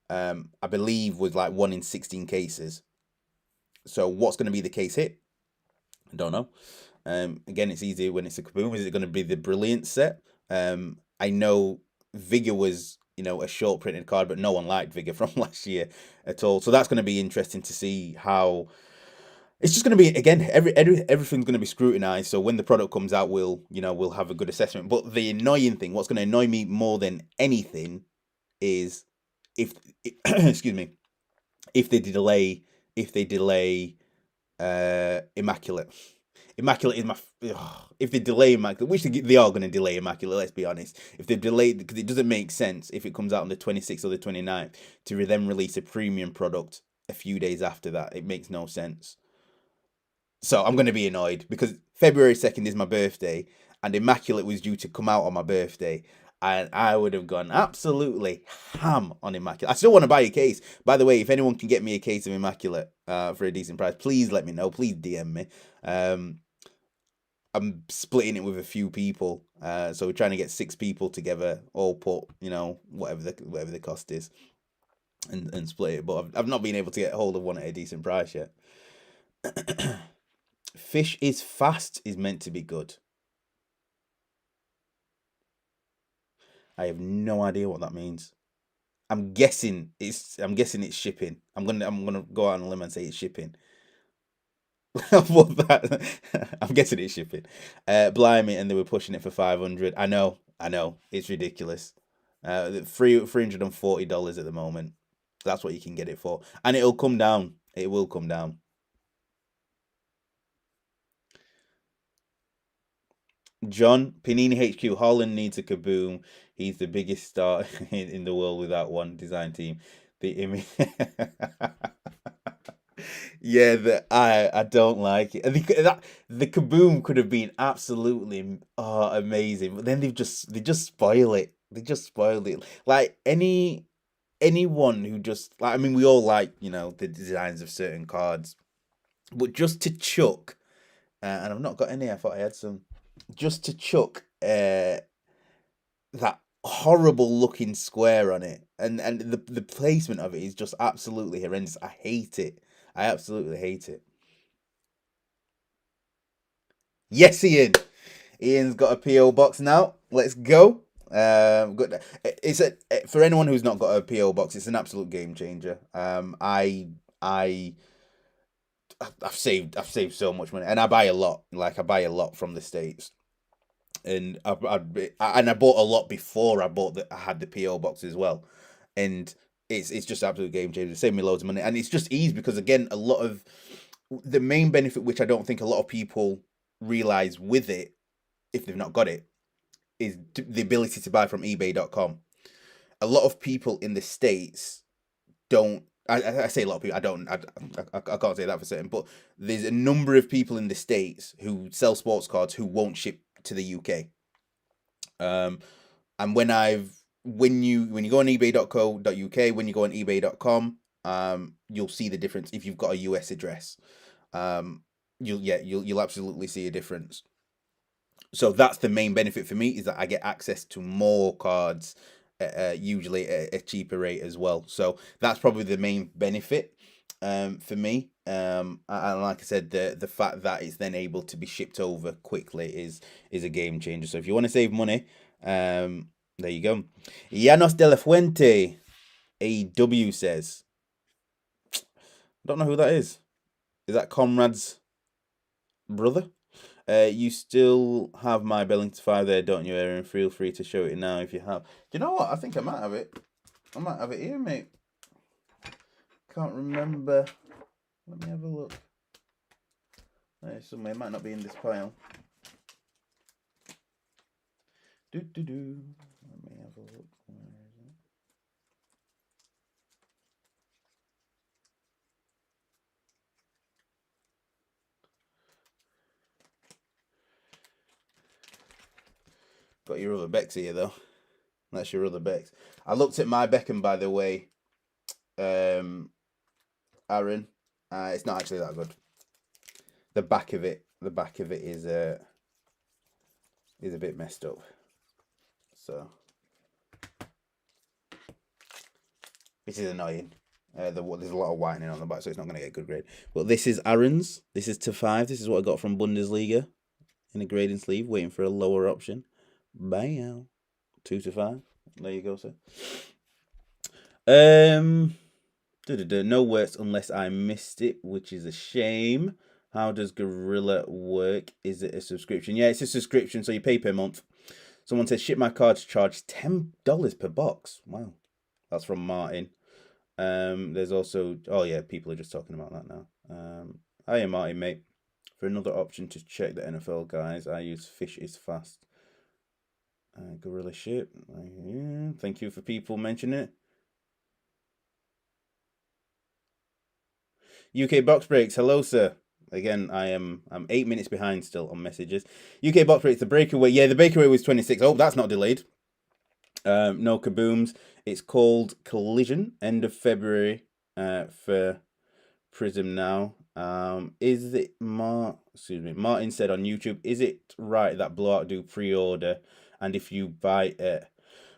Speaker 1: I believe was like 1 in 16 cases. So what's going to be the case hit? I don't know. Again, it's easy when it's a Kaboom. Is it going to be the Brilliant set? I know Vigor was, a short printed card, but no one liked Vigor from last year at all. So that's going to be interesting to see how. It's just going to be, again, everything's going to be scrutinized. So when the product comes out, we'll have a good assessment. But the annoying thing, what's going to annoy me more than anything, is if excuse me, if they delay Immaculate. Immaculate is my. If they delay Immaculate, which they are going to delay Immaculate, let's be honest. If they delay, because it doesn't make sense if it comes out on the 26th or the 29th to then release a premium product a few days after that. It makes no sense. So I'm going to be annoyed because February 2nd is my birthday and Immaculate was due to come out on my birthday. And I would have gone absolutely ham on Immaculate. I still want to buy a case. By the way, if anyone can get me a case of Immaculate for a decent price, please let me know. Please DM me. I'm splitting it with a few people. So we're trying to get 6 people together, all put, whatever the cost is, and split it. But I've not been able to get hold of one at a decent price yet. Fish is fast is meant to be good. I have no idea what that means. I'm guessing it's shipping. I'm gonna go out on a limb and say it's shipping. What that? I'm guessing it's shipping. Blimey, and they were pushing it for 500. I know, it's ridiculous. $340 at the moment. That's what you can get it for, and it'll come down. It will come down. John, Panini HQ, Holland needs a Kaboom. He's the biggest star in the world with that one design team. The image. Yeah, I don't like it. The Kaboom could have been absolutely amazing, but then they just spoil it. They just spoiled it. Like anyone who just like, I mean, we all like the designs of certain cards, but just to chuck, and I've not got any. I thought I had some. Just to chuck that horrible looking square on it, and the placement of it is just absolutely horrendous. I hate it. I absolutely hate it. Yes, Ian. Ian's got a PO box now. Let's go. Good. It's for anyone who's not got a PO box. It's an absolute game changer. I I've saved so much money, and I buy a lot. Like I buy a lot from the States, and I bought a lot before I had the PO box as well, and it's just absolute game changer. Saved me loads of money, and it's just easy because again, a lot of the main benefit, which I don't think a lot of people realize with it, if they've not got it, is the ability to buy from eBay.com. A lot of people in the States don't. I say a lot of people. I don't. I can't say that for certain. But there's a number of people in the States who sell sports cards who won't ship to the UK. And when you go on ebay.co.uk, when you go on ebay.com, you'll see the difference if you've got a US address. You'll absolutely see a difference. So that's the main benefit for me, is that I get access to more cards, usually at a cheaper rate as well. So that's probably the main benefit for me. And like I said, the fact that it's then able to be shipped over quickly is a game changer. So if you want to save money, there you go. Llanos de la Fuente, AW says, I don't know who that is. Is that Comrade's brother? You still have my Bellington 5 there, don't you, Aaron? Feel free to show it now if you have. Do you know what? I think I might have it. I might have it here, mate. Can't remember. Let me have a look. There's somewhere. It might not be in this pile. Let me have a look. Where is it? Got your other Becks here, though. That's your other Becks. I looked at my Beckham, by the way, Aaron. It's not actually that good. The back of it is a bit messed up. So which is annoying. There's a lot of whitening on the back, so it's not going to get a good grade. But this is Aaron's. This is to 5. This is what I got from Bundesliga in a grading sleeve, waiting for a lower option. Bam. 2 to 5. There you go, sir. No works unless I missed it, which is a shame. How does Gorilla work? Is it a subscription? Yeah, it's a subscription, so you pay per month. Someone says ship my cards charge $10 per box. Wow, that's from Martin. There's also people are just talking about that now. Hiya Martin, mate. For another option to check the NFL guys, I use Fish is Fast. Gorilla ship. Thank you for people mentioning it. UK Box Breaks, hello sir. Again, I'm 8 minutes behind still on messages. UK Box Breaks, the breakaway. Yeah, the breakaway was 26. Oh, that's not delayed. No kabooms. It's called Collision. End of February. For Prism now. Is it Martin said on YouTube, is it right that Blowout do pre-order, and if you buy it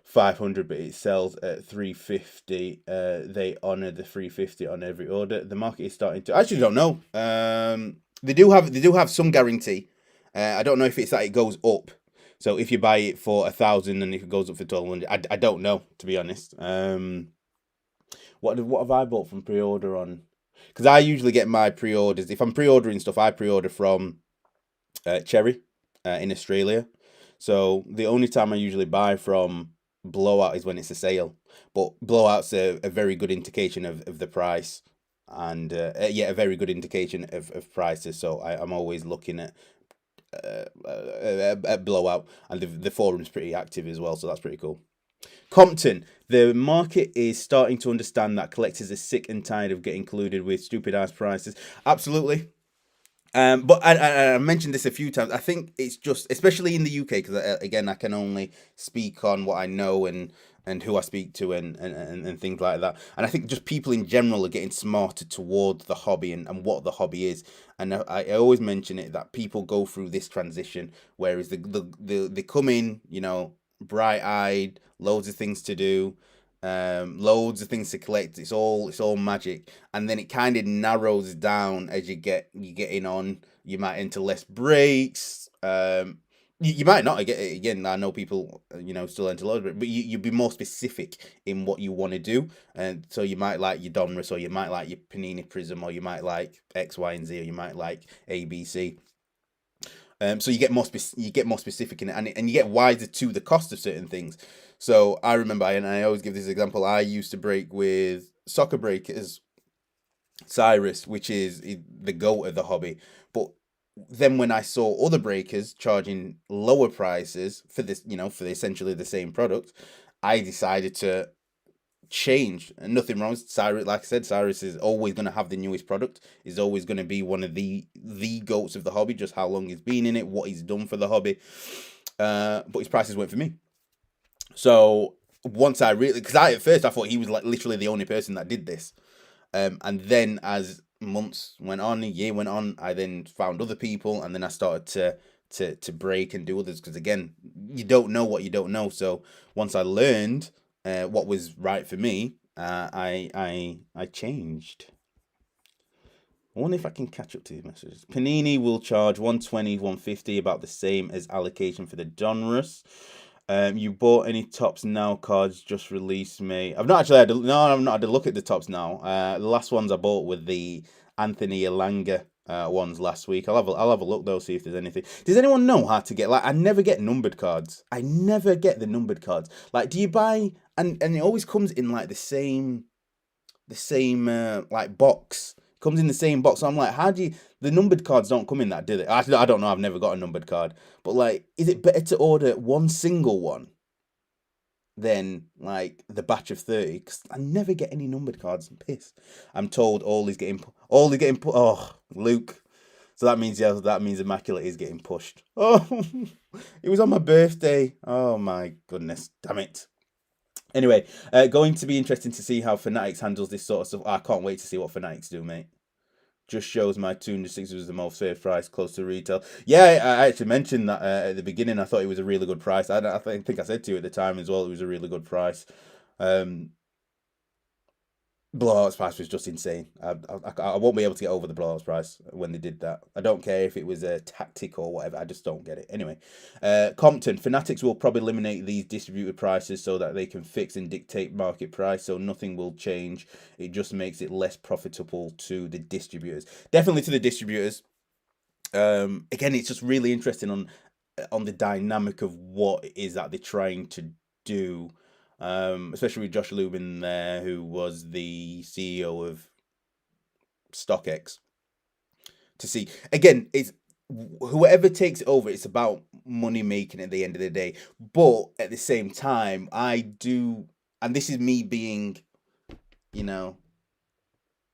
Speaker 1: 500 but it sells at 350, they honor the 350 on every order? The market is starting to, I actually don't know. They do have some guarantee. I don't know if it's that it goes up. So if you buy it for 1,000 and if it goes up for 1,200, I don't know, to be honest. What have I bought from pre-order on? Because I usually get my pre-orders. If I'm pre-ordering stuff, I pre-order from Cherry in Australia. So the only time I usually buy from Blowout is when it's a sale. But Blowout's a very good indication of the price. And a very good indication of prices. So I'm always looking at Blowout. And the forum's pretty active as well. So that's pretty cool. Compton, the market is starting to understand that collectors are sick and tired of getting colluded with stupid ass prices. Absolutely. But I mentioned this a few times. I think it's just, especially in the UK, because again, I can only speak on what I know and who I speak to and things like that. And I think just people in general are getting smarter towards the hobby and what the hobby is. And I always mention it that people go through this transition, whereas they come in, bright eyed, loads of things to do, loads of things to collect. It's all magic, and then it kind of narrows down as you getting on. You might enter less breaks. You might not get it again. I know people, still enter loads, but you'd be more specific in what you want to do, and so you might like your Donruss, or you might like your Panini Prism, or you might like X, Y, and Z, or you might like ABC. So you get more specific in it, and you get wiser to the cost of certain things. So I remember, and I always give this example. I used to break with Soccer Breakers, Cyrus, which is the goat of the hobby. But then when I saw other breakers charging lower prices for this, for essentially the same product, I decided to change. And nothing wrong with Cyrus. Like I said, Cyrus is always going to have the newest product. Is always going to be one of the goats of the hobby. Just how long he's been in it, what he's done for the hobby. But his prices went for me. So once because at first I thought he was like literally the only person that did this. And then as months went on, a year went on, I then found other people, and then I started to break and do others, because again, you don't know what you don't know. So once I learned what was right for me, I changed. I wonder if I can catch up to these messages. Panini will charge 120, 150, about the same as allocation for the Donruss. You bought any Tops Now cards just released, mate? I've not actually I've not had a look at the Tops Now. The last ones I bought were the Anthony Elanga ones last week. I'll have a look though, see if there's anything. Does anyone know how to get, like, I never get numbered cards. I never get the numbered cards. Like, do you buy, and it always comes in like the same like box. Comes in the same box. So I'm like, how do you, the numbered cards don't come in that, do they? Actually, I don't know. I've never got a numbered card. But like, is it better to order one single one than like the batch of 30? Because I never get any numbered cards. I'm pissed. I'm told all is getting oh, Luke. So that means Immaculate is getting pushed. Oh, it was on my birthday. Oh my goodness, damn it. Anyway, going to be interesting to see how Fanatics handles this sort of stuff. I can't wait to see what Fanatics do, mate. Just shows my 260 was the most fair price, close to retail. Yeah, I actually mentioned that at the beginning. I thought it was a really good price. I think I said to you at the time as well, it was a really good price. Blowout's price was just insane. I won't be able to get over the blowout's price when they did that. I don't care if it was a tactic or whatever. I just don't get it. Anyway, Compton Fanatics will probably eliminate these distributed prices so that they can fix and dictate market price. So nothing will change. It just makes it less profitable to the distributors. Definitely to the distributors. Again, it's just really interesting on the dynamic of what it is that they're trying to do, especially with Josh Lubin there, who was the CEO of StockX. To see again, it's whoever takes it over. It's about money making at the end of the day, but at the same time, I do, and this is me being, you know,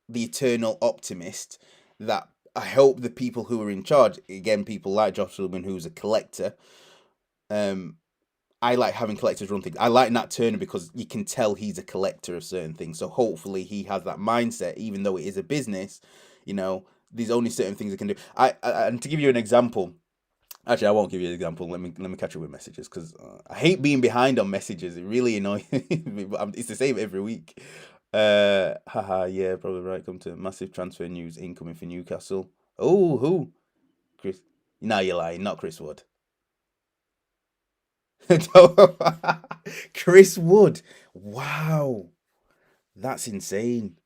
Speaker 1: the eternal optimist that I hope the people who are in charge, again, people like Josh Lubin, who's a collector, um, I like having collectors run things. I like Nat Turner because you can tell he's a collector of certain things. So hopefully he has that mindset, even though it is a business. You know, there's only certain things he can do. And to give you an example, actually, I won't give you an example. Let me catch up with messages because I hate being behind on messages. It really annoys me. But it's the same every week. Haha, yeah, probably right. Come to massive transfer news incoming for Newcastle. Oh, who? Chris? No, you're lying. Not Chris Wood. Chris Wood. Wow, that's insane.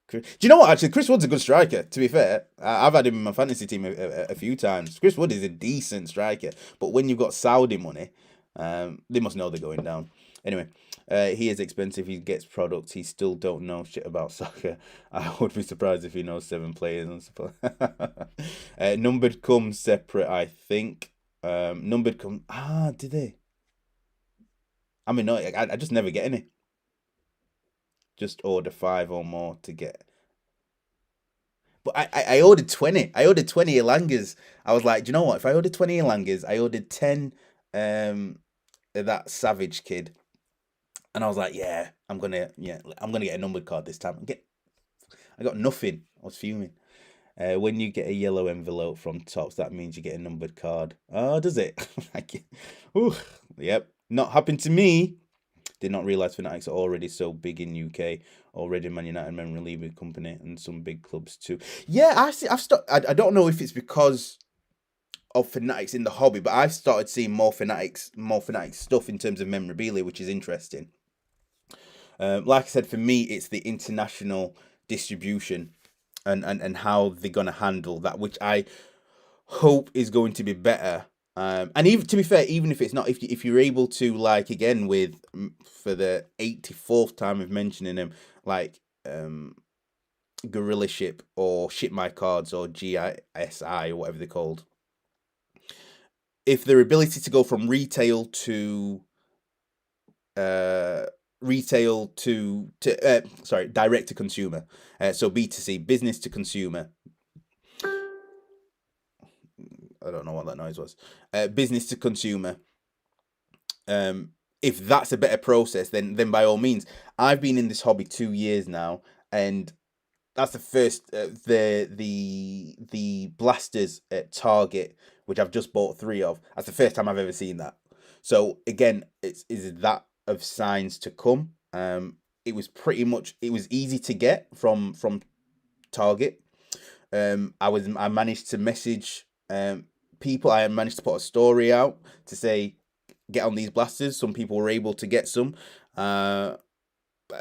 Speaker 1: Do you know what? Actually, Chris Wood's a good striker. To be fair, I've had him in my fantasy team a few times. Chris Wood is a decent striker, but when you've got Saudi money, they must know they're going down. Anyway, he is expensive. He gets products. He still don't know shit about soccer. I would be surprised if he knows 7 players and stuff. Numbered comes separate, I think. Numbered come. Ah, did they? I mean, no, I just never get any. Just order 5 or more to get. But I ordered 20. I ordered 20 Ilangas. I was like, do you know what? If I ordered 20 Ilangas, I ordered 10 that Savage kid. And I was like, I'm gonna get a numbered card this time. I got nothing. I was fuming. When you get a yellow envelope from Tops, that means you get a numbered card. Oh, does it? Ooh, yep. Not happened to me. Did not realise Fanatics are already so big in UK. Already Man United, Merlin Hobby Company, and some big clubs too. Yeah, I see. I've stopped. I don't know if it's because of Fanatics in the hobby, but I've started seeing more Fanatics stuff in terms of memorabilia, which is interesting. Like I said, for me, it's the international distribution and how they're gonna handle that, which I hope is going to be better. And even to be fair, even if it's not, if you're able to, like, again with for the 84th time of mentioning him, like Gorilla Ship or Ship My Cards or GISI or whatever they're called, if their ability to go from uh retail to sorry, direct to consumer, so B2C, business to consumer. I don't know what that noise was. Business to consumer. Um, if that's a better process, then by all means. I've been in this hobby 2 years now, and that's the first the blasters at Target, which I've just bought 3 of. That's the first time I've ever seen that. So again, it's is that of signs to come. It was it was easy to get from Target. I managed to message people. I managed to put a story out to say get on these blasters. Some people were able to get some. Uh,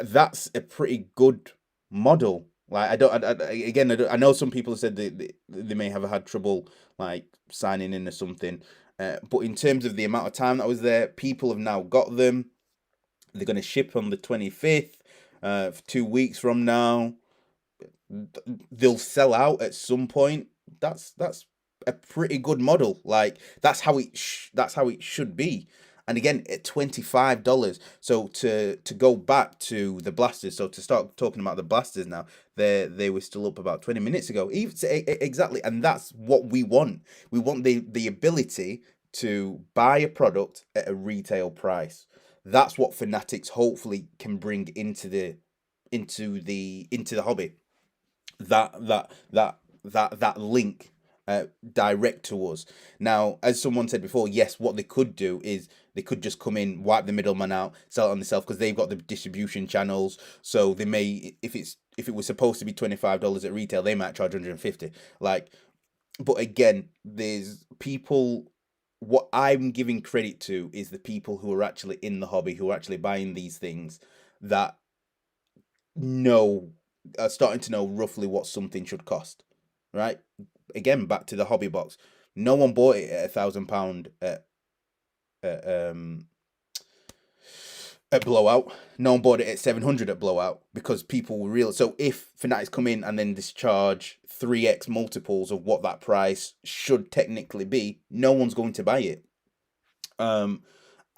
Speaker 1: that's a pretty good model. Like I know some people have said they may have had trouble like signing in or something. But in terms of the amount of time that I was there, people have now got them. They're going to ship on the 25th, for 2 weeks from now. They'll sell out at some point. That's a pretty good model. Like that's how it should be. And again, at $25. So to go back to the blasters, so to start talking about the blasters now, they were still up about 20 minutes ago. Even exactly, and that's what we want. We want the ability to buy a product at a retail price. That's what Fanatics hopefully can bring into the hobby, that link, direct to us. Now, as someone said before, yes, what they could do is they could just come in, wipe the middleman out, sell it on themselves because they've got the distribution channels. So they may, if it was supposed to be $25 at retail, they might charge 150. Like, but again, there's people. What I'm giving credit to is the people who are actually in the hobby, who are actually buying these things, that know, are starting to know roughly what something should cost, right? Again, back to the hobby box. No one bought it at £1,000 at at blowout. No one bought it at 700 at blowout because people were real. So if Fanatics come in and then discharge 3x multiples of what that price should technically be, no one's going to buy it.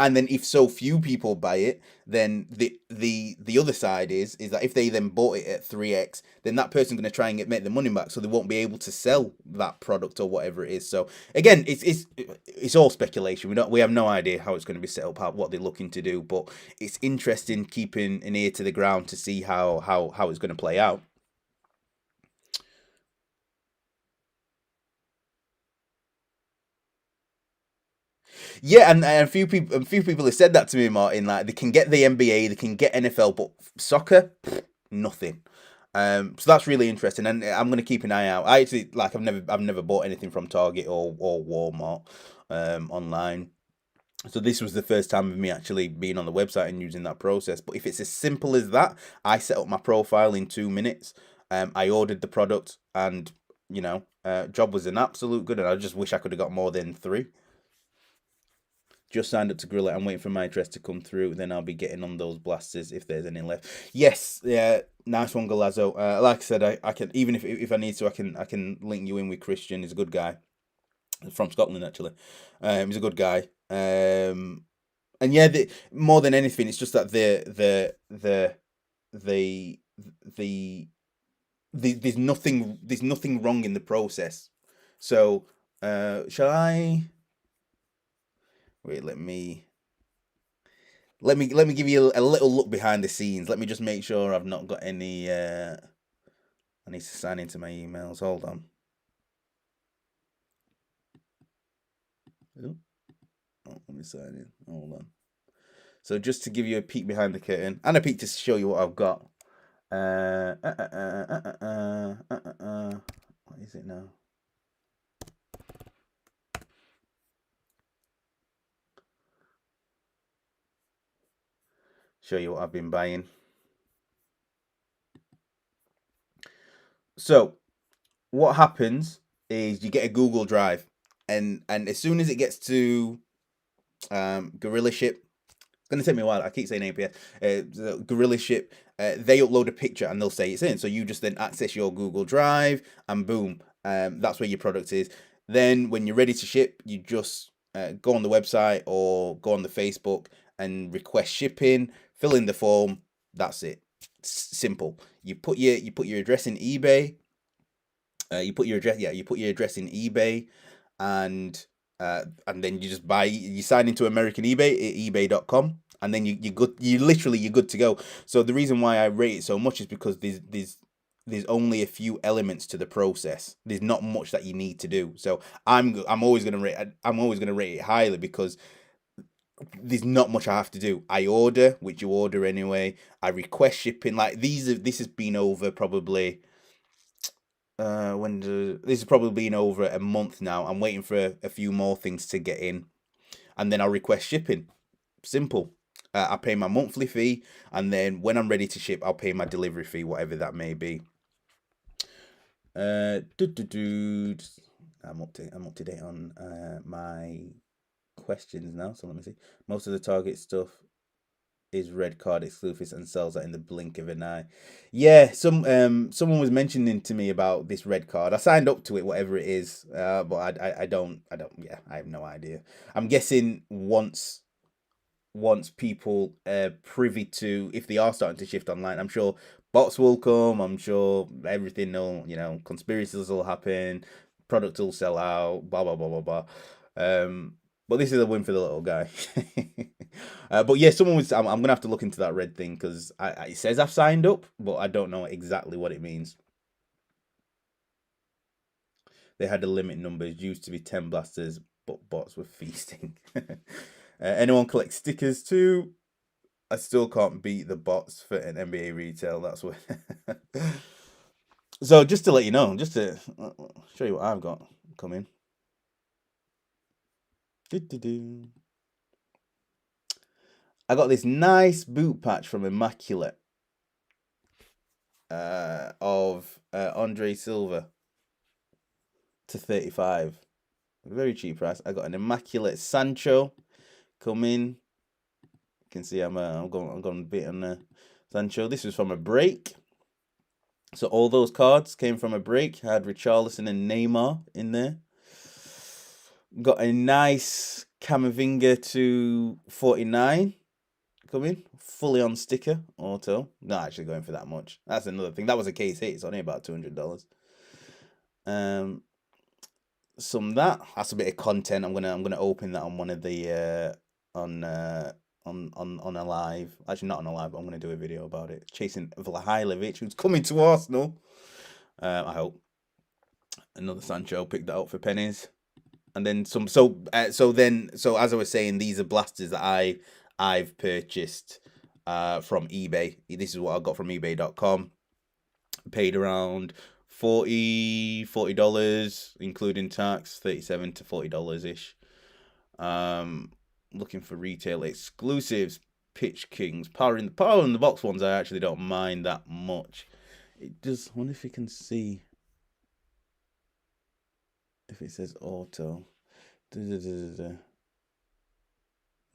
Speaker 1: And then if so few people buy it, then the other side is that if they then bought it at 3x, then that person's going to try and make the money back, so they won't be able to sell that product or whatever it is. So again, it's all speculation. We have no idea how it's going to be set up, what they're looking to do, but it's interesting keeping an ear to the ground to see how it's going to play out. Yeah, and a few people have said that to me, Martin. Like they can get the NBA, they can get NFL, but soccer, nothing. So that's really interesting, and I'm gonna keep an eye out. I actually like I've never bought anything from Target or Walmart online. So this was the first time of me actually being on the website and using that process. But if it's as simple as that, I set up my profile in 2 minutes. I ordered the product, and job was an absolute good. And I just wish I could have got more than three. Just signed up to grill it. I'm waiting for my address to come through. Then I'll be getting on those blasters if there's any left. Yes, yeah, nice one, Galazzo. Like I said, I can, even if I need to, I can link you in with Christian. He's a good guy from Scotland actually. He's a good guy. And yeah, more than anything, it's just that the the there's nothing wrong in the process. So shall I? Wait, let me give you a little look behind the scenes. Let me just make sure I've not got any. I need to sign into my emails. Hold on. Oh, let me sign in. Hold on. So just to give you a peek behind the curtain and a peek to show you what I've got. What is it now? Show you what I've been buying. So what happens is you get a Google Drive, and as soon as it gets to Gorilla Ship, it's gonna take me a while. I keep saying APS. Gorilla Ship. They upload a picture and they'll say it's in. So you just then access your Google Drive, and boom, that's where your product is. Then when you're ready to ship, you just go on the website or go on the Facebook and request shipping. Fill in the form. That's it. Simple. You put your address in eBay. You put your address. Yeah, you put your address in eBay, and then you just buy. You sign into American eBay at ebay.com, and then you good. You're good to go. So the reason why I rate it so much is because there's only a few elements to the process. There's not much that you need to do. So I'm always gonna rate. I'm always gonna rate it highly because there's not much I have to do. I order, which you order anyway. I request shipping. Like this has been over probably. This has probably been over a month now. I'm waiting for a few more things to get in, and then I'll request shipping. Simple. I pay my monthly fee, and then when I'm ready to ship, I'll pay my delivery fee, whatever that may be. Do, do, do. I'm up to date on my questions now. So let me see. Most of the Target stuff is red card exclusive and sells that in the blink of an eye. Yeah, someone was mentioning to me about this red card. I signed up to it, whatever it is, but I don't. Yeah, I have no idea. I'm guessing once people are privy to, if they are starting to shift online, I'm sure bots will come. I'm sure everything will, conspiracies will happen, product will sell out, blah blah blah blah blah. But this is a win for the little guy. But yeah, someone was. I'm gonna have to look into that red thing because it says I've signed up, but I don't know exactly what it means. They had a limit number. It used to be 10 blasters, but bots were feasting. Anyone collect stickers too? I still can't beat the bots for an NBA retail. That's what. So just to let you know, just to show you what I've got coming. I got this nice boot patch from Immaculate of Andre Silva to 35. Very cheap price. I got an Immaculate Sancho coming. You can see I'm going a bit on Sancho. This was from a break. So all those cards came from a break. I had Richarlison and Neymar in there. Got a nice Camavinga to 49 coming. Fully on sticker, auto. Not actually going for that much. That's another thing. That was a case hit. It's only about $200. That's a bit of content. I'm gonna open that on one of the on a live. Actually, not on a live, but I'm gonna do a video about it. Chasing Vlahovic, who's coming to Arsenal. I hope. Another Sancho, picked that up for pennies. And then some. So as I was saying, these are blasters that I've purchased from eBay. This is what I got from eBay.com. Paid around $40, including tax, $37 to $40 ish. Looking for retail exclusives. Pitch Kings, power in the box ones. I actually don't mind that much. It just, I wonder if you can see if it says auto.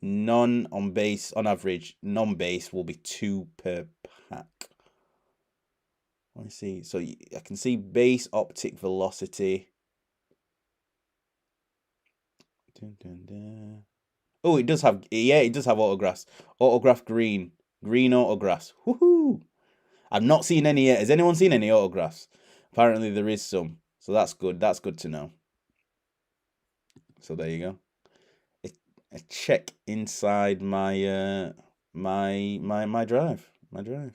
Speaker 1: None on base, on average, non-base will be 2 per pack. Let me see. So I can see base optic velocity. Oh, it does have, yeah, it does have autographs. Autograph green. Green autographs. Woohoo! I've not seen any yet. Has anyone seen any autographs? Apparently there is some. So that's good. That's good to know. So there you go. A check inside my my drive. My drive.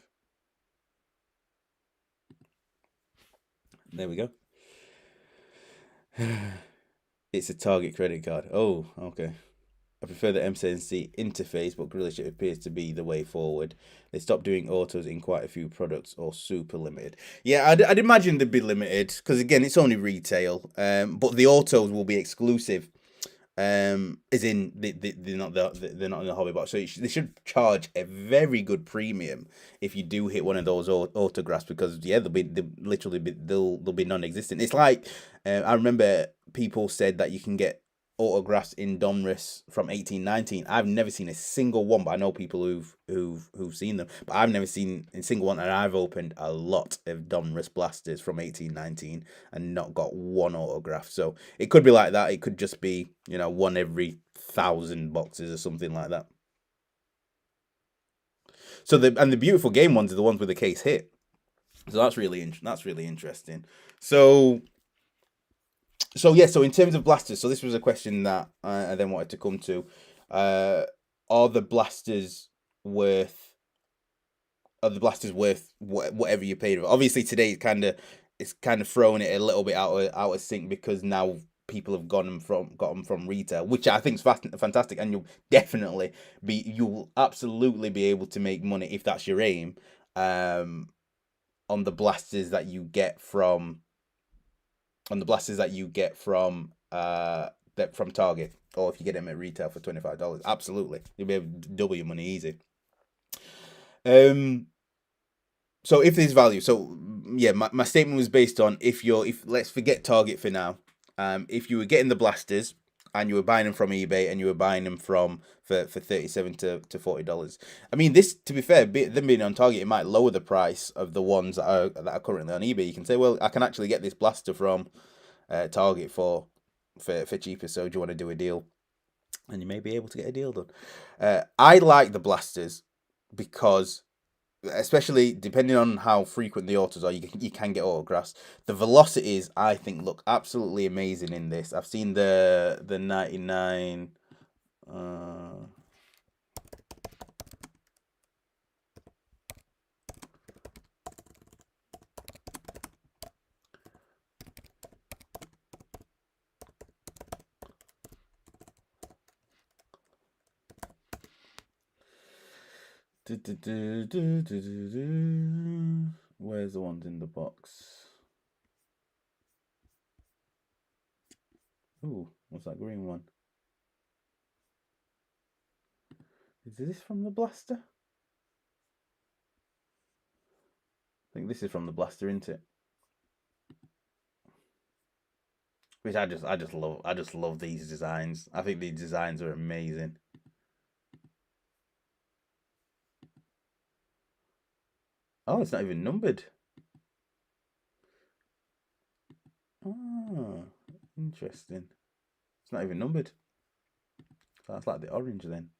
Speaker 1: There we go. It's a Target credit card. Oh, okay. I prefer the MCNC interface, but Grealish appears to be the way forward. They stopped doing autos in quite a few products, or super limited. Yeah, I'd imagine they'd be limited because again, it's only retail. But the autos will be exclusive. As in they're not in the hobby box, so they should charge a very good premium if you do hit one of those autographs, because yeah, they'll be non-existent. It's like I remember people said that you can get autographs in Donruss from 1819. I've never seen a single one, but I know people who've seen them, but I've never seen a single one, and I've opened a lot of Donruss blasters from 1819 and not got one autograph. So it could be like that. It could just be, one every 1,000 boxes or something like that. So the beautiful game ones are the ones with the case hit. So that's really interesting. So yeah, so in terms of blasters, so this was a question that I then wanted to come to. Are the blasters worth whatever you paid for? Obviously today it's kind of throwing it a little bit out of sync, because now people have got them from retail, which I think is fantastic, and you'll absolutely be able to make money if that's your aim, on the blasters that you get from from Target, or if you get them at retail for $25. Absolutely, you'll be able to double your money easy. So if there's value, so yeah, my statement was based on if let's forget Target for now. If you were getting the blasters and you were buying them from eBay and you were buying them for $37 to $40. I mean, this, to be fair, them being on Target, it might lower the price of the ones that are currently on eBay. You can say, well, I can actually get this blaster from Target for cheaper. So do you want to do a deal? And you may be able to get a deal done. I like the blasters because, especially depending on how frequent the autos are, you can get autographs. The velocities, I think, look absolutely amazing in this. I've seen the 99. Where's the ones in the box? Ooh, what's that green one? Is this from the blaster? I think this is from the blaster, isn't it? Which I just love these designs. I think these designs are amazing. Oh, it's not even numbered. Oh, interesting. It's not even numbered. So that's like the orange then.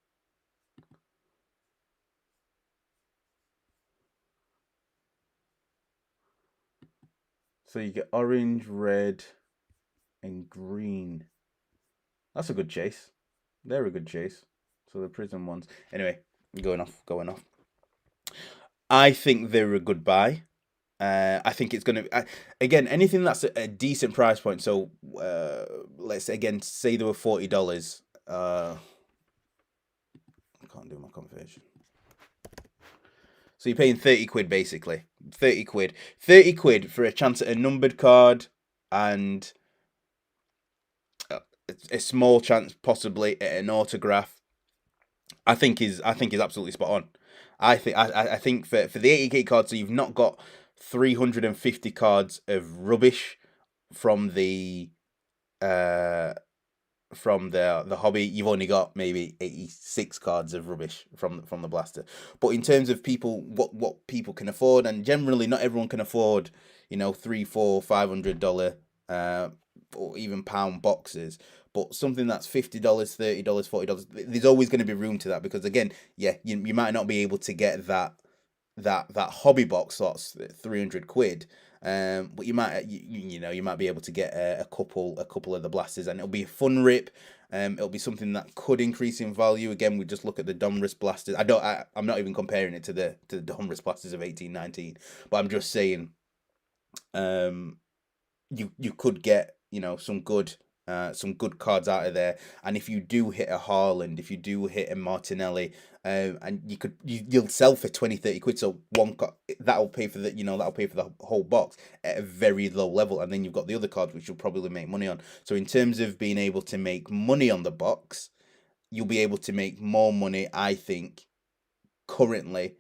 Speaker 1: So you get orange, red, and green. That's a good chase. They're a good chase. So the prism ones. Anyway, going off. I think they're a good buy. I think it's going to again anything that's a decent price point. So let's again say they were $40. I can't do my conversion. So you're paying 30 quid basically. 30 quid. 30 quid for a chance at a numbered card and a small chance possibly at an autograph. I think is absolutely spot on. I think for the 80k cards, so you've not got 350 cards of rubbish from the uh the hobby. You've only got maybe 86 cards of rubbish from the blaster. But in terms of people, what people can afford, and generally not everyone can afford, $3, $4, $500 or even pound boxes. But something that's $50, $30, $40, there's always going to be room to that because again, yeah, you might not be able to get that hobby box that's 300 quid. But you might you might be able to get a couple of the blasters, and it'll be a fun rip. It'll be something that could increase in value. Again, we just look at the Donruss blasters. I'm not even comparing it to the Donruss blasters of 1819, but I'm just saying, you could get some good cards out of there, and if you do hit a Haaland, if you do hit a Martinelli, and you'll sell for 20-30 quid. So that'll pay for the whole box at a very low level, and then you've got the other cards which you'll probably make money on. So in terms of being able to make money on the box, you'll be able to make more money, I think, currently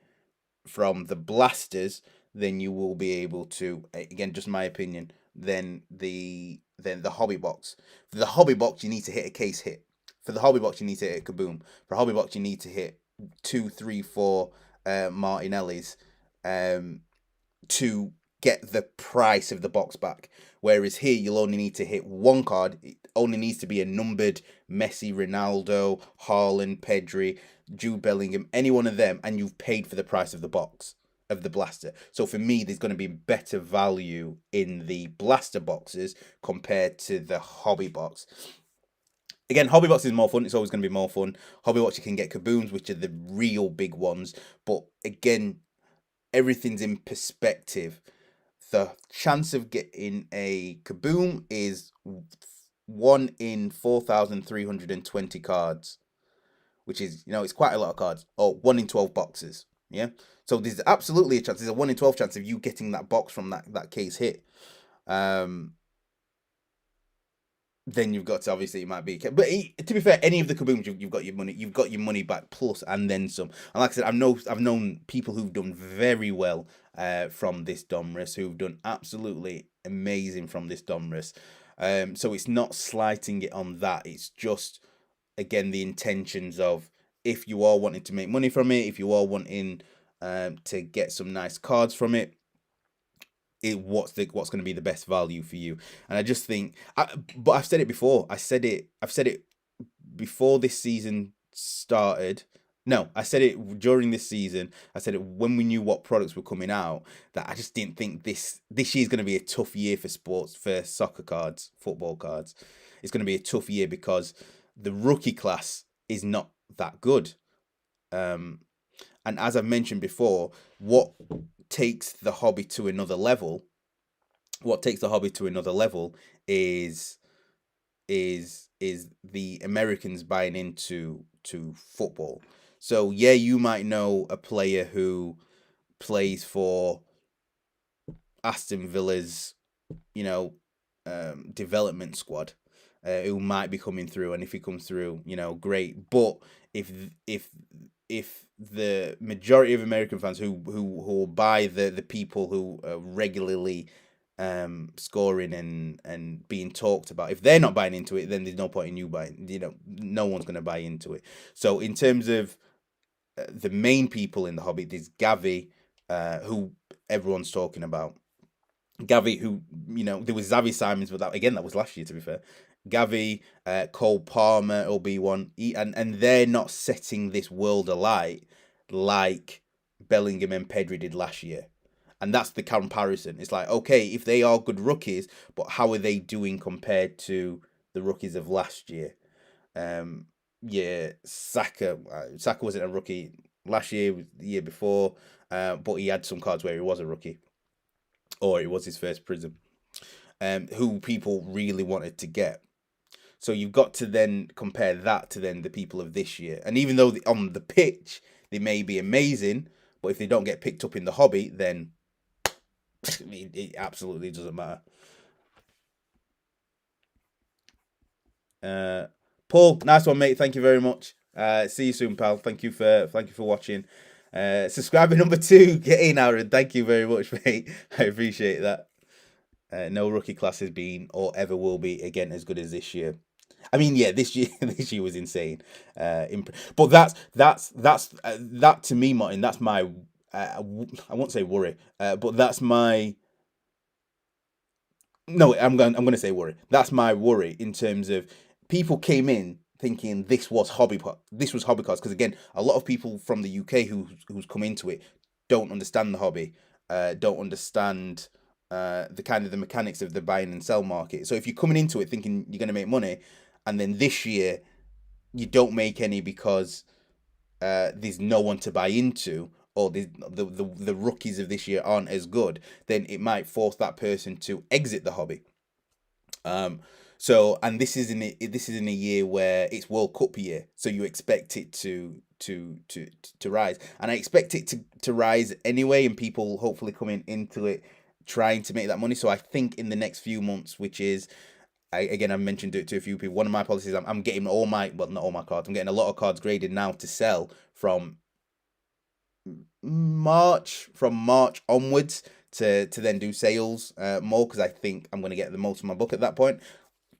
Speaker 1: from the blasters than you will be able to, again, just my opinion, than the hobby box. For the hobby box, you need to hit a case hit. For the hobby box, you need to hit a kaboom. For a hobby box, you need to hit 2, 3, 4 Martinellis to get the price of the box back. Whereas here, you'll only need to hit one card. It only needs to be a numbered Messi, Ronaldo, Haaland, Pedri, Jude Bellingham, any one of them, and you've paid for the price of the box of the blaster. So for me, there's going to be better value in the blaster boxes compared to the hobby box. Again, hobby box is more fun. It's always going to be more fun. Hobby box, you can get kabooms, which are the real big ones. But again, everything's in perspective. The chance of getting a kaboom is 1 in 4,320 cards, which is, it's quite a lot of cards. Or 1 in 12 boxes. Yeah. So there's absolutely a chance. There's a 1 in 12 chance of you getting that box from that case hit. Then you've got to, obviously, it might be, but to be fair, any of the kabooms, you've got your money back plus and then some. And like I said, I've known people who've done very well from this Donruss, who've done absolutely amazing from this Donruss. So it's not slighting it on that. It's just, again, the intentions of, if you are wanting to make money from it, if you are wanting to get some nice cards from it, what's going to be the best value for you. And I just think, but I've said it before. I've said it before this season started. No, I said it during this season. I said it when we knew what products were coming out, that I just didn't think this year is going to be a tough year for sports, for soccer cards, football cards. It's going to be a tough year because the rookie class is not that good. And as I've mentioned before, what takes the hobby to another level is the Americans buying into football. So yeah, you might know a player who plays for Aston Villa's, you know, development squad, who might be coming through, and if he comes through, great. But if if if the majority of American fans who buy the people who are regularly scoring and being talked about, if they're not buying into it, then there's no point in you buying. No one's going to buy into it. So in terms of the main people in the hobby, there's Gavi, who everyone's talking about. Gavi, who there was Xavi Simons, but that was last year. To be fair, Gavi, Cole Palmer will be one, and they're not setting this world alight like Bellingham and Pedri did last year, and that's the comparison. It's like, okay, if they are good rookies, but how are they doing compared to the rookies of last year? Yeah, Saka wasn't a rookie last year, the year before, but he had some cards where he was a rookie, or it was his first Prism, who people really wanted to get. So you've got to then compare that to then the people of this year. And even though on the pitch they may be amazing, but if they don't get picked up in the hobby, then it absolutely doesn't matter. Paul, nice one, mate. Thank you very much. See you soon, pal. Thank you for watching. Subscriber number 2, get in, Aaron. Thank you very much, mate. I appreciate that. No rookie class has been or ever will be again as good as this year. I mean, yeah, this year this year was insane. But that to me, Martin. That's my I won't say worry, but that's my no. I'm going to say worry. That's my worry in terms of people came in thinking this was hobby cards, because again, a lot of people from the UK who's come into it don't understand the hobby, don't understand the kind of the mechanics of the buying and sell market. So if you're coming into it thinking you're going to make money, and then this year you don't make any because there's no one to buy into, or the rookies of this year aren't as good, then it might force that person to exit the hobby. Um, and this is in a year where it's World Cup year, so you expect it to rise, and I expect it to rise anyway, and people hopefully coming into it trying to make that money. So I think in the next few months, which is I've mentioned it to a few people. One of my policies, I'm getting not all my cards. I'm getting a lot of cards graded now to sell from March onwards, to then do sales more, because I think I'm going to get the most of my book at that point.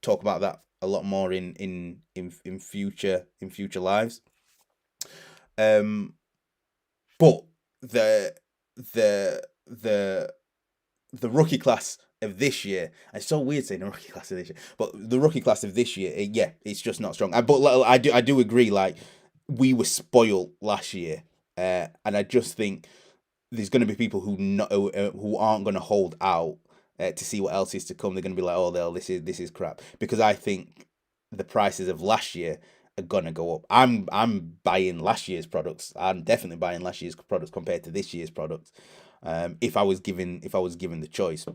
Speaker 1: Talk about that a lot more in future lives. But the the the the rookie class of this year. It's so weird saying a rookie class of this year, but the rookie class of this year, yeah, it's just not strong. But I do agree. Like, we were spoiled last year, and I just think there's going to be people who aren't going to hold out to see what else is to come. They're going to be like, oh, this is crap, because I think the prices of last year are gonna go up. I'm buying last year's products. I'm definitely buying last year's products compared to this year's products. If I was given the choice.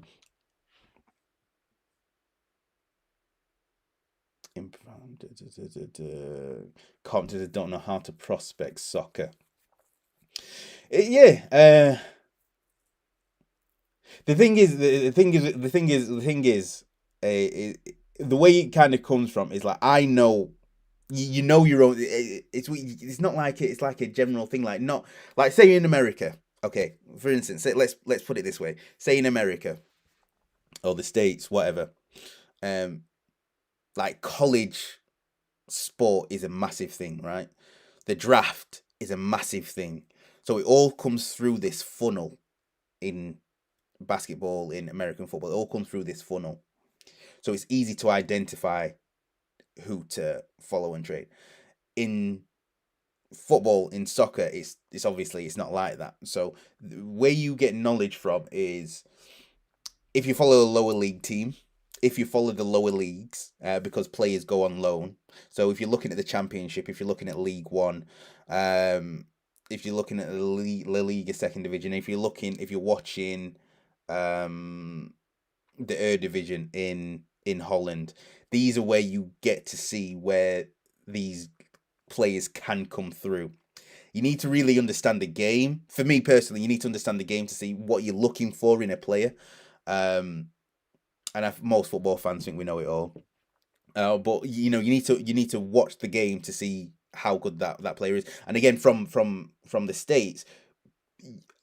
Speaker 1: Competitors don't know how to prospect soccer. Yeah. The thing is, the way it kind of comes from is like, I know, you know your own. It's not like it's like a general thing. Like, not like, say in America. Okay, for instance, let's put it this way. Say in America or the States, whatever. Um, like, college sport is a massive thing, right? The draft is a massive thing. So it all comes through this funnel in basketball, in American football. It all comes through this funnel. So it's easy to identify who to follow and trade. In football, in soccer, it's obviously it's not like that. So where you get knowledge from is if you follow a lower league team, if you follow the lower leagues, because players go on loan. So if you're looking at the Championship, if you're looking at League One, if you're looking at the La Liga Second Division, if you're watching the Eredivisie in Holland, these are where you get to see where these players can come through. You need to really understand the game. For me personally, you need to understand the game to see what you're looking for in a player. Um, and most football fans think we know it all. But you need to watch the game to see how good that player is. And again, from the States,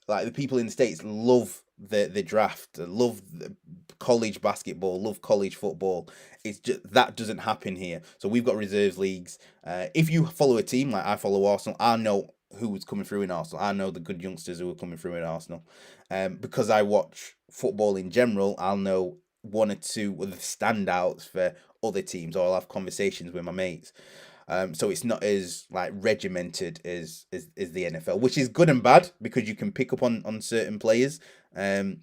Speaker 1: like the people in the States love the draft, love the college basketball, love college football. It's just that doesn't happen here. So we've got reserves leagues. If you follow a team like I follow Arsenal, I know who's coming through in Arsenal. I know the good youngsters who are coming through in Arsenal. Because I watch football in general, I'll know one or two of the standouts for other teams, or I'll have conversations with my mates. So it's not as like regimented as the NFL, which is good and bad because you can pick up on certain players. Um,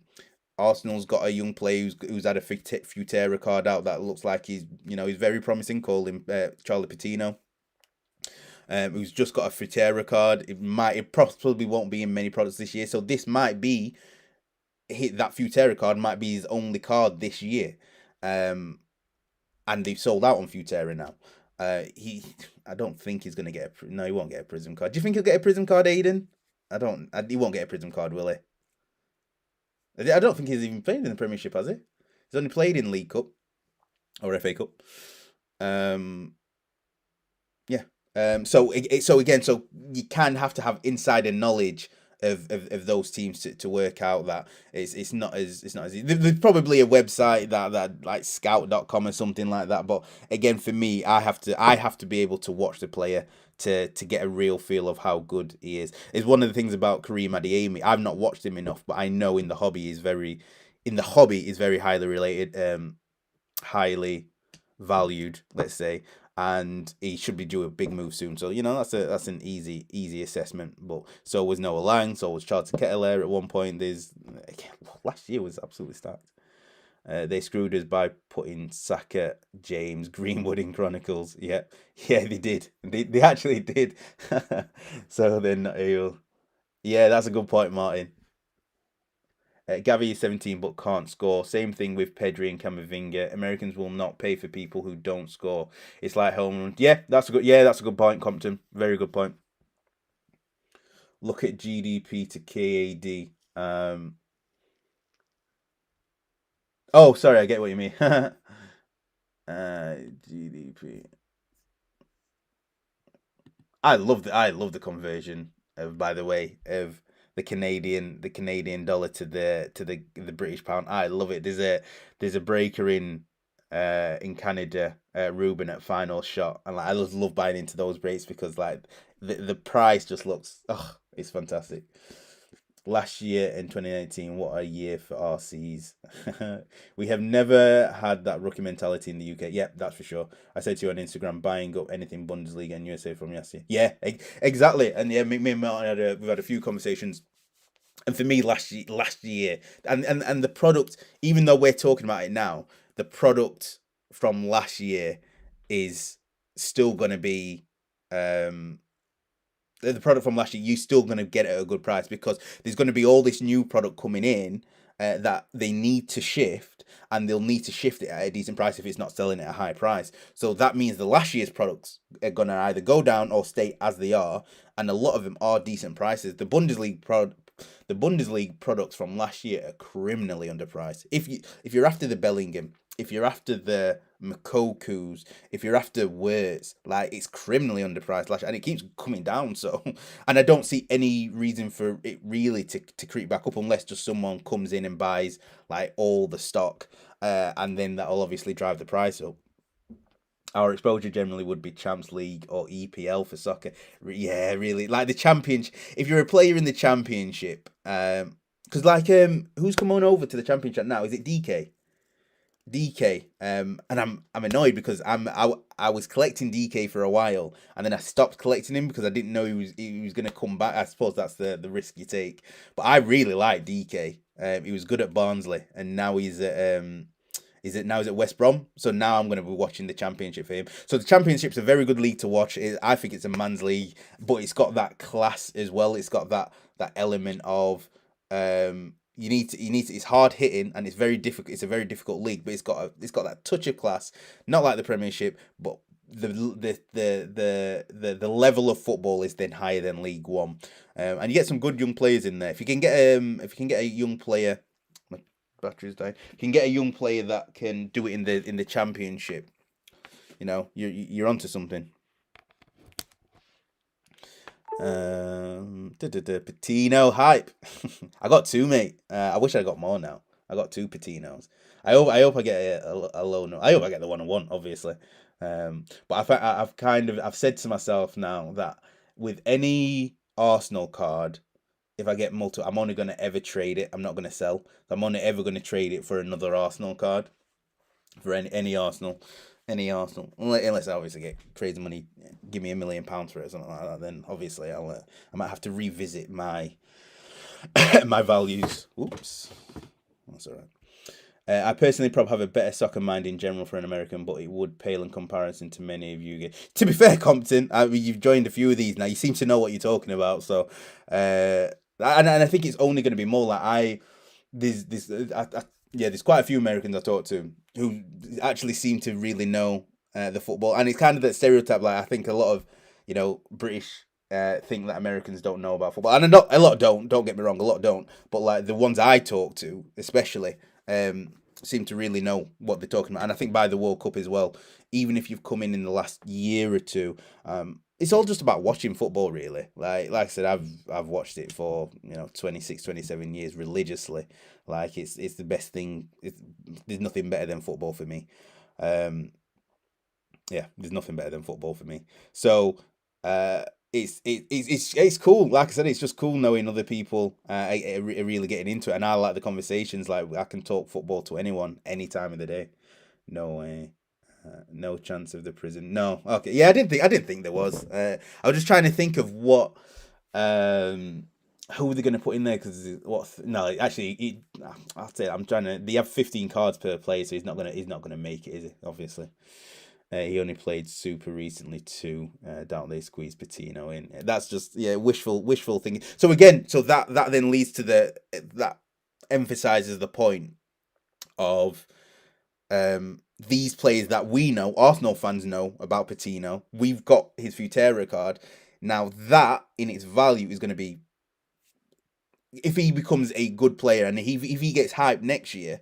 Speaker 1: Arsenal's got a young player who's had a Futera card out that looks like he's very promising. Call him Charlie Patino. Who's just got a Futera card. It probably won't be in many products this year. So this might be that Futera card might be his only card this year. And they've sold out on Futera now. I don't think he's gonna get no, he won't get a Prism card. Do you think he'll get a Prism card, Aiden? He won't get a Prism card, will he? I don't think he's even played in the Premiership, has he? He's only played in League Cup or FA Cup. Yeah. So again, so you can have to have insider knowledge of those teams to work out that it's not as easy. There's probably a website that like scout.com or something like that, but again, for me, I have to be able to watch the player to get a real feel of how good he is. It's one of the things about Kareem Adeyemi. I've not watched him enough, but I know in the hobby is very highly related, highly valued, let's say, and he should be due a big move soon. So that's an easy assessment. But so was Noah Lang, so was Charlton Ketelaere at one point. Last year was absolutely stacked. They screwed us by putting Saka, James, Greenwood in Chronicles. Yeah, they did. They actually did. So they're not able. Yeah, that's a good point, Martin. Gavi is 17 but can't score. Same thing with Pedri and Camavinga. Americans will not pay for people who don't score. It's like home run. Yeah, that's a good point, Compton. Very good point. Look at GDP to KAD. Oh, sorry, I get what you mean. GDP. I love the conversion of, by the way, of the Canadian dollar to the British pound. I love it. There's a breaker in Canada, Ruben at final shot, and like I just love buying into those breaks because like the price just looks it's fantastic. Last year in 2019, what a year for RCs. We have never had that rookie mentality in the UK. Yep, that's for sure. I said to you on Instagram, buying up anything Bundesliga and USA from last year. Yeah, exactly. And yeah, me and Martin we've had a few conversations. And for me, last year, and the product, even though we're talking about it now, the product from last year is still going to be the product from last year, you're still going to get it at a good price because there's going to be all this new product coming in that they need to shift, and they'll need to shift it at a decent price if it's not selling at a high price. So that means the last year's products are going to either go down or stay as they are, and a lot of them are decent prices. The Bundesliga products from last year are criminally underpriced. If you're after the Bellingham, if you're after the Makokus, if you're after Wirtz, like it's criminally underpriced last year, and it keeps coming down. So, and I don't see any reason for it really to creep back up unless just someone comes in and buys like all the stock, and then that'll obviously drive the price up. Our exposure generally would be Champs League or EPL for soccer. Yeah, really, like the championship. If you're a player in the championship, because who's come on over to the championship now? Is it DK? DK, and I'm annoyed because I was collecting DK for a while, and then I stopped collecting him because I didn't know he was gonna come back. I suppose that's the risk you take. But I really like DK. He was good at Barnsley, and now he's at West Brom. So now I'm going to be watching the Championship for him. So the Championship's a very good league to watch. I think it's a man's league, but it's got that class as well. It's got that element of it's hard hitting and it's very difficult. It's a very difficult league, but it's got that touch of class, not like the Premiership, but the level of football is then higher than League One, and you get some good young players in there. If you can get a young player, my battery's dying. If you can get a young player that can do it in the Championship, you're onto something. Patino hype. I got two, mate. I wish I got more now. I got two Patinos. I hope I get a low note. I hope I get the one I want, obviously. But I've said to myself now that with any Arsenal card, if I get multiple, I'm only gonna ever trade it. I'm not gonna sell. I'm only ever gonna trade it for another Arsenal card, for any Arsenal, unless I obviously get crazy money, give me £1 million for it or something like that. Then obviously I might have to revisit my my values. Oops, that's all right. I personally probably have a better soccer mind in general for an American, but it would pale in comparison to many of you. To be fair, Compton, I mean, you've joined a few of these now. You seem to know what you're talking about. So, and I think it's only going to be more like there's quite a few Americans I talk to who actually seem to really know the football, and it's kind of that stereotype. Like I think a lot of British think that Americans don't know about football, and a lot don't. Don't get me wrong, a lot don't. But like the ones I talk to, especially, seem to really know what they're talking about. And I think by the World Cup as well, even if you've come in the last year or two, it's all just about watching football, really. Like I said, I've watched it for 26, 27 years religiously. Like it's the best thing. There's nothing better than football for me. Yeah, there's nothing better than football for me. So it's cool. Like I said, it's just cool knowing other people are really getting into it, and I like the conversations. Like I can talk football to anyone, any time of the day. No way. No chance of the prison. No. Okay. Yeah, I didn't think there was. I was just trying to think of what who they're going to put in there because no, actually I'll say I'm trying to. They have 15 cards per player, so he's not gonna make it, is he? Obviously. He only played Super recently too. Don't they squeeze Patino in? That's just wishful thinking. So again, that then leads to that emphasizes the point of these players that we know, Arsenal fans know about Patino. We've got his Futera card. Now that in its value is going to be, if he becomes a good player and if he gets hyped next year,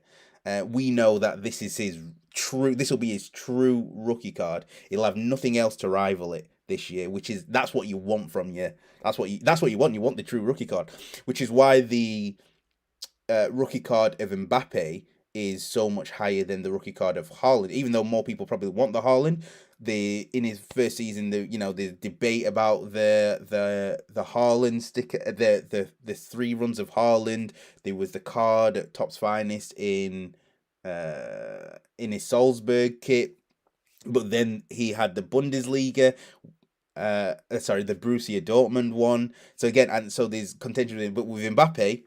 Speaker 1: we know that this is his true. This will be his true rookie card. He'll have nothing else to rival it this year, that's what you want from you. That's what you want. You want the true rookie card, which is why the rookie card of Mbappe is so much higher than the rookie card of Haaland. Even though more people probably want the Haaland, in his first season, the debate about the Haaland sticker, the 3 runs of Haaland. There was the card at Top's Finest in his Salzburg kit, but then he had the Bundesliga. Sorry, the Borussia Dortmund one. So again, and so there's contention, but with Mbappe,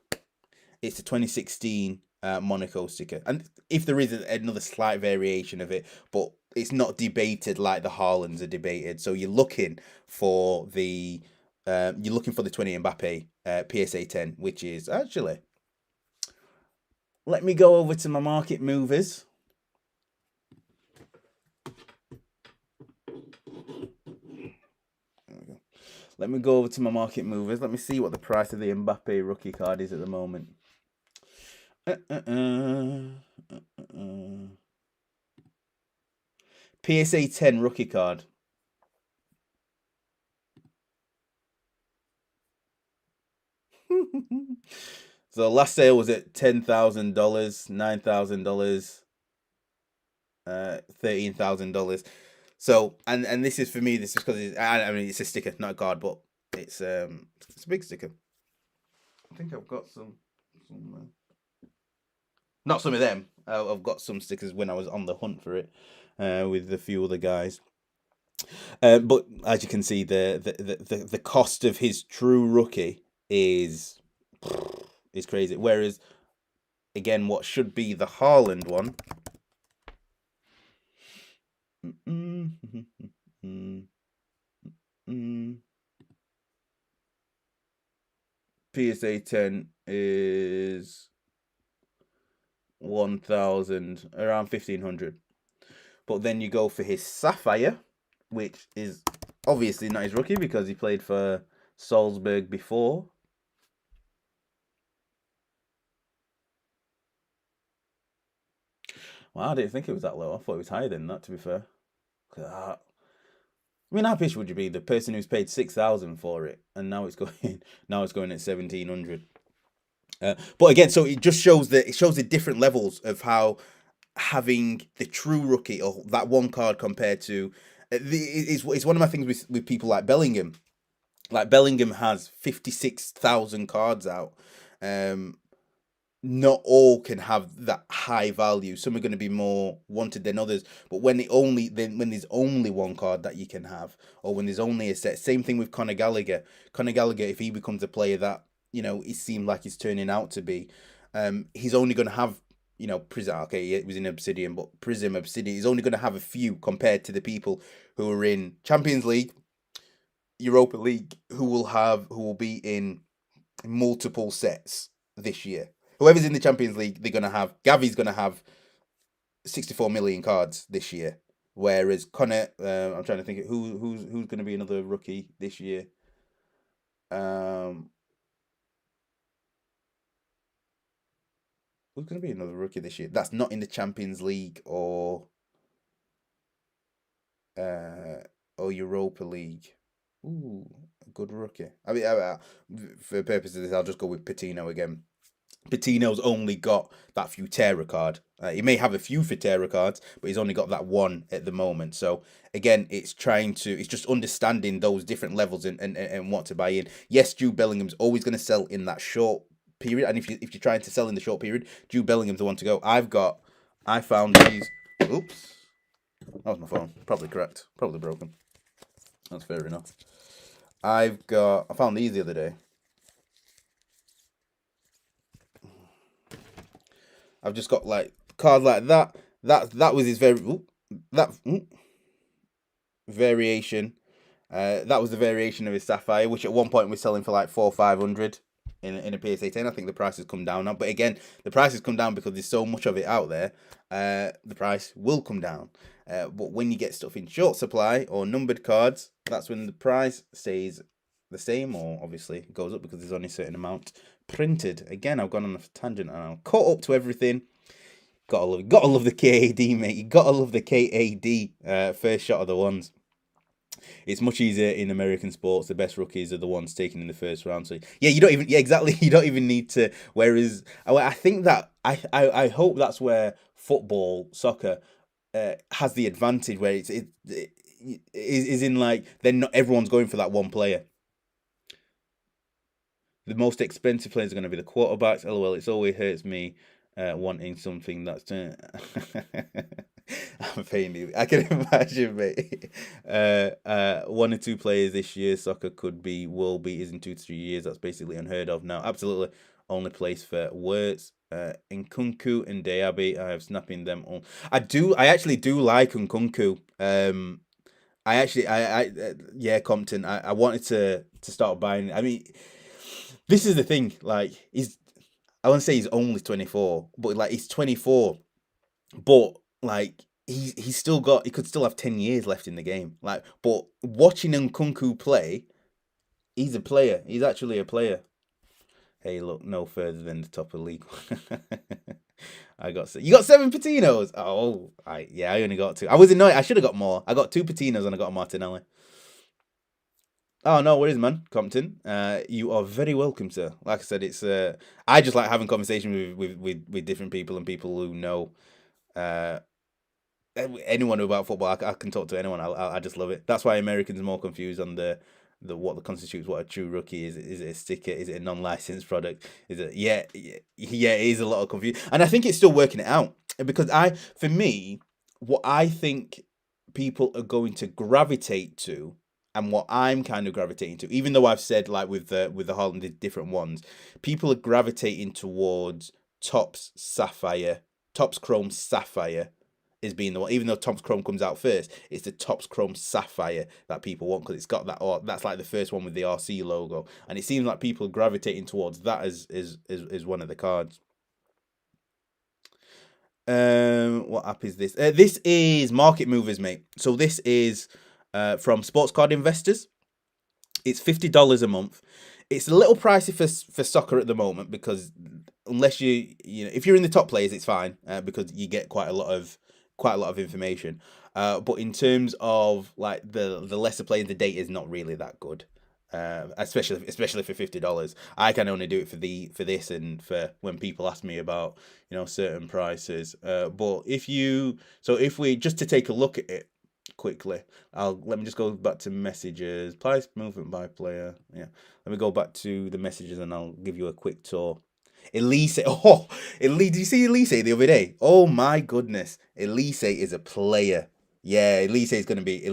Speaker 1: it's the 2016 Monaco sticker, and if there is another slight variation of it, but it's not debated like the Haalands are debated. So you're looking for the 20 Mbappe PSA 10, which is actually. Let me go over to my market movers. Let me go over to my market movers. Let me see what the price of the Mbappe rookie card is at the moment. PSA 10 rookie card. So last sale was at $10,000, $9,000, $13,000. So and this is for me. This is because it's a sticker, not a card, but it's a big sticker. I think I've got some not some of them. I've got some stickers when I was on the hunt for it with a few other guys. But as you can see, the cost of his true rookie is crazy. Whereas, again, what should be the Haaland one. PSA 10 is 1,000, around 1,500. But then you go for his Sapphire, which is obviously not his rookie because he played for Salzburg before. Well, I didn't think it was that low. I thought it was higher than that, to be fair. I mean, how pissed would you be? The person who's paid 6,000 for it, and now it's going now it's going at 1,700. But again, so it just shows that it shows the different levels of how having the true rookie or that one card compared to it's one of my things with people like Bellingham. Like Bellingham has 56,000 cards out. Um, Not all can have that high value. Some are going to be more wanted than others. But when there's only one card that you can have, or when there's only a set, same thing with Conor Gallagher. Conor Gallagher, if he becomes a player that it seemed like he's turning out to be, he's only going to have Prism. Okay, it was in Obsidian, but Prism Obsidian is only going to have a few compared to the people who are in Champions League, Europa League, who will be in multiple sets this year. Whoever's in the Champions League, they're gonna have. Gavi's gonna have 64 million cards this year, whereas Connor, I'm trying to think who's gonna be another rookie this year. Who's gonna be another rookie this year? That's not in the Champions League uh or Europa League. Ooh, a good rookie. I mean, for the purpose of this, I'll just go with Patino again. Patino's only got that Futera card. He may have a few Futera cards, but he's only got that one at the moment. So again, it's just understanding those different levels and what to buy in. Yes, Jude Bellingham's always going to sell in that short period, and if you're trying to sell in the short period, Jude Bellingham's the one to go. I found these. Oops, that was my phone. Probably correct. Probably broken. That's fair enough. I found these the other day. I've just got like cards like that. That was his variation. That was the variation of his Sapphire, which at one point was selling for like 400-500 in a PSA 10. I think the price has come down now, but again, the price has come down because there's so much of it out there. The price will come down. But when you get stuff in short supply or numbered cards, that's when the price stays the same, or obviously goes up because there's only a certain amount printed. Again, I've gone on a tangent and I'm caught up to everything. Gotta love the KAD, mate. You gotta love the KAD first shot of the ones. It's much easier in American sports. The best rookies are the ones taken in the first round. So yeah, exactly. You don't even need to. Whereas I think that I hope that's where soccer has the advantage, where it is in like then not everyone's going for that one player. The most expensive players are going to be the quarterbacks. LOL, it always hurts me wanting something that's. I'm paying you. I can imagine, mate. One or two players this year, soccer will be is in 2 to 3 years. That's basically unheard of now. Absolutely, only place for Wirtz, Nkunku and Diaby. I have snapping them all. I actually do like Nkunku. Yeah, Compton. I wanted to start buying. I mean, this is the thing. Like, I wouldn't say he's only 24, but like he's 24, but like he could still have 10 years left in the game. Like, but watching Nkunku play, he's a player. He's actually a player. Hey, look, no further than the top of the league. You got 7 Patinos. Oh, I only got 2. I was annoyed. I should have got more. I got 2 Patinos and I got a Martinelli. Oh no, what is, man, Compton? You are very welcome, sir. Like I said, it's I just like having conversation with different people and people who know anyone about football. I can talk to anyone. I just love it. That's why Americans are more confused on the what constitutes what a true rookie is. Is it a sticker? Is it a non-licensed product? Is it it is a lot of confusion, and I think it's still working it out because for me, what I think people are going to gravitate to, and what I'm kind of gravitating to, even though I've said like with the Holland, the different ones, people are gravitating towards Topps Chrome Sapphire is being the one. Even though Topps Chrome comes out first, it's the Topps Chrome Sapphire that people want because it's got that. Or that's like the first one with the RC logo, and it seems like people are gravitating towards that as one of the cards. What app is this? This is Market Movers, mate. So this is from Sports Card Investors. It's $50 a month. It's a little pricey for soccer at the moment because unless if you're in the top players, it's fine because you get quite a lot of information. But in terms of like the lesser players, the data is not really that good. Especially for $50, I can only do it for this and for when people ask me about certain prices. But if we just to take a look at it quickly, let me just go back to messages, price movement by player. Yeah, let me go back to the messages and I'll give you a quick tour. Elise, did you see Elise the other day? Oh my goodness, Elise is a player. Yeah, Elise is gonna be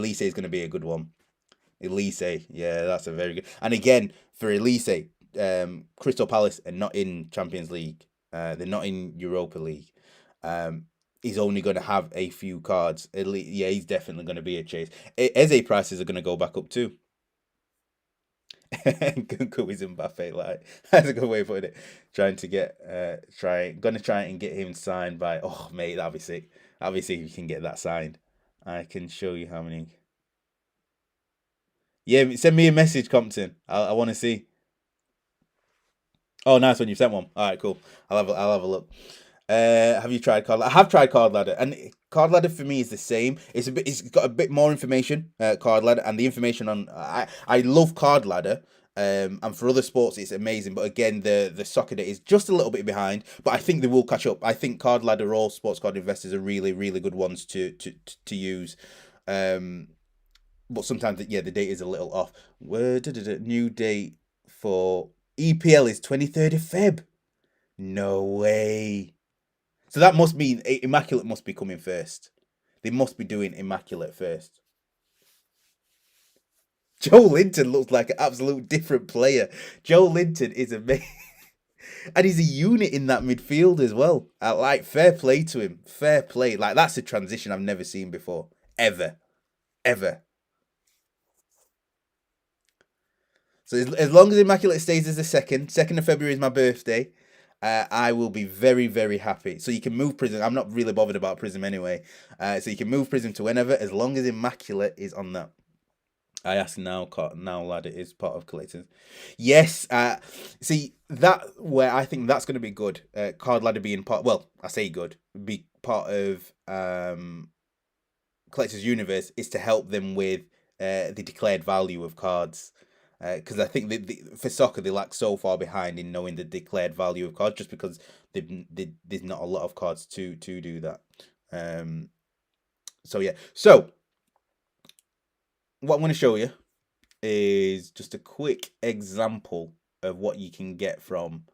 Speaker 1: a good one. Elise, yeah, that's a very good. And again, for Elise, Crystal Palace are not in Champions League. They're not in Europa League. Um, he's only going to have a few cards. Yeah, he's definitely going to be a chase. Eze prices are going to go back up too. Quiz Mbappe, like that's a good way of putting it. Gonna try and get him signed by. Oh mate, that'd be sick. That'd be sick if you can get that signed. I can show you how many. Yeah, send me a message, Compton. I want to see. Oh, nice one. You sent one. All right, cool. I'll have a look. Have you tried Card Ladder? I have tried Card Ladder, and Card Ladder for me is the same. It's got a bit more information. Card Ladder, and the information on I love Card Ladder. And for other sports, it's amazing. But again, the soccer data is just a little bit behind. But I think they will catch up. I think Card Ladder or Sports Card Investors are really, really good ones to use. Um, but sometimes the date is a little off. New date for EPL is 23rd of Feb. No way. So that must mean Immaculate must be coming first. They must be doing Immaculate first. Joe Linton looks like an absolute different player. Joe Linton is amazing. And he's a unit in that midfield as well. Like, fair play to him. Fair play. Like, that's a transition I've never seen before. Ever. Ever. So as long as Immaculate stays as the second of February is my birthday, I will be very, very happy. So you can move Prism. I'm not really bothered about Prism anyway. So you can move Prism to whenever, as long as Immaculate is on that. I ask now, lad. It is part of collecting. Yes. See that where I think that's going to be good. Card ladder being part. Well, I say good. Be part of collector's universe is to help them with the declared value of cards. Because I think for soccer they lack so far behind in knowing the declared value of cards, just because there's not a lot of cards to do that. So yeah. So what I'm going to show you is just a quick example of what you can get from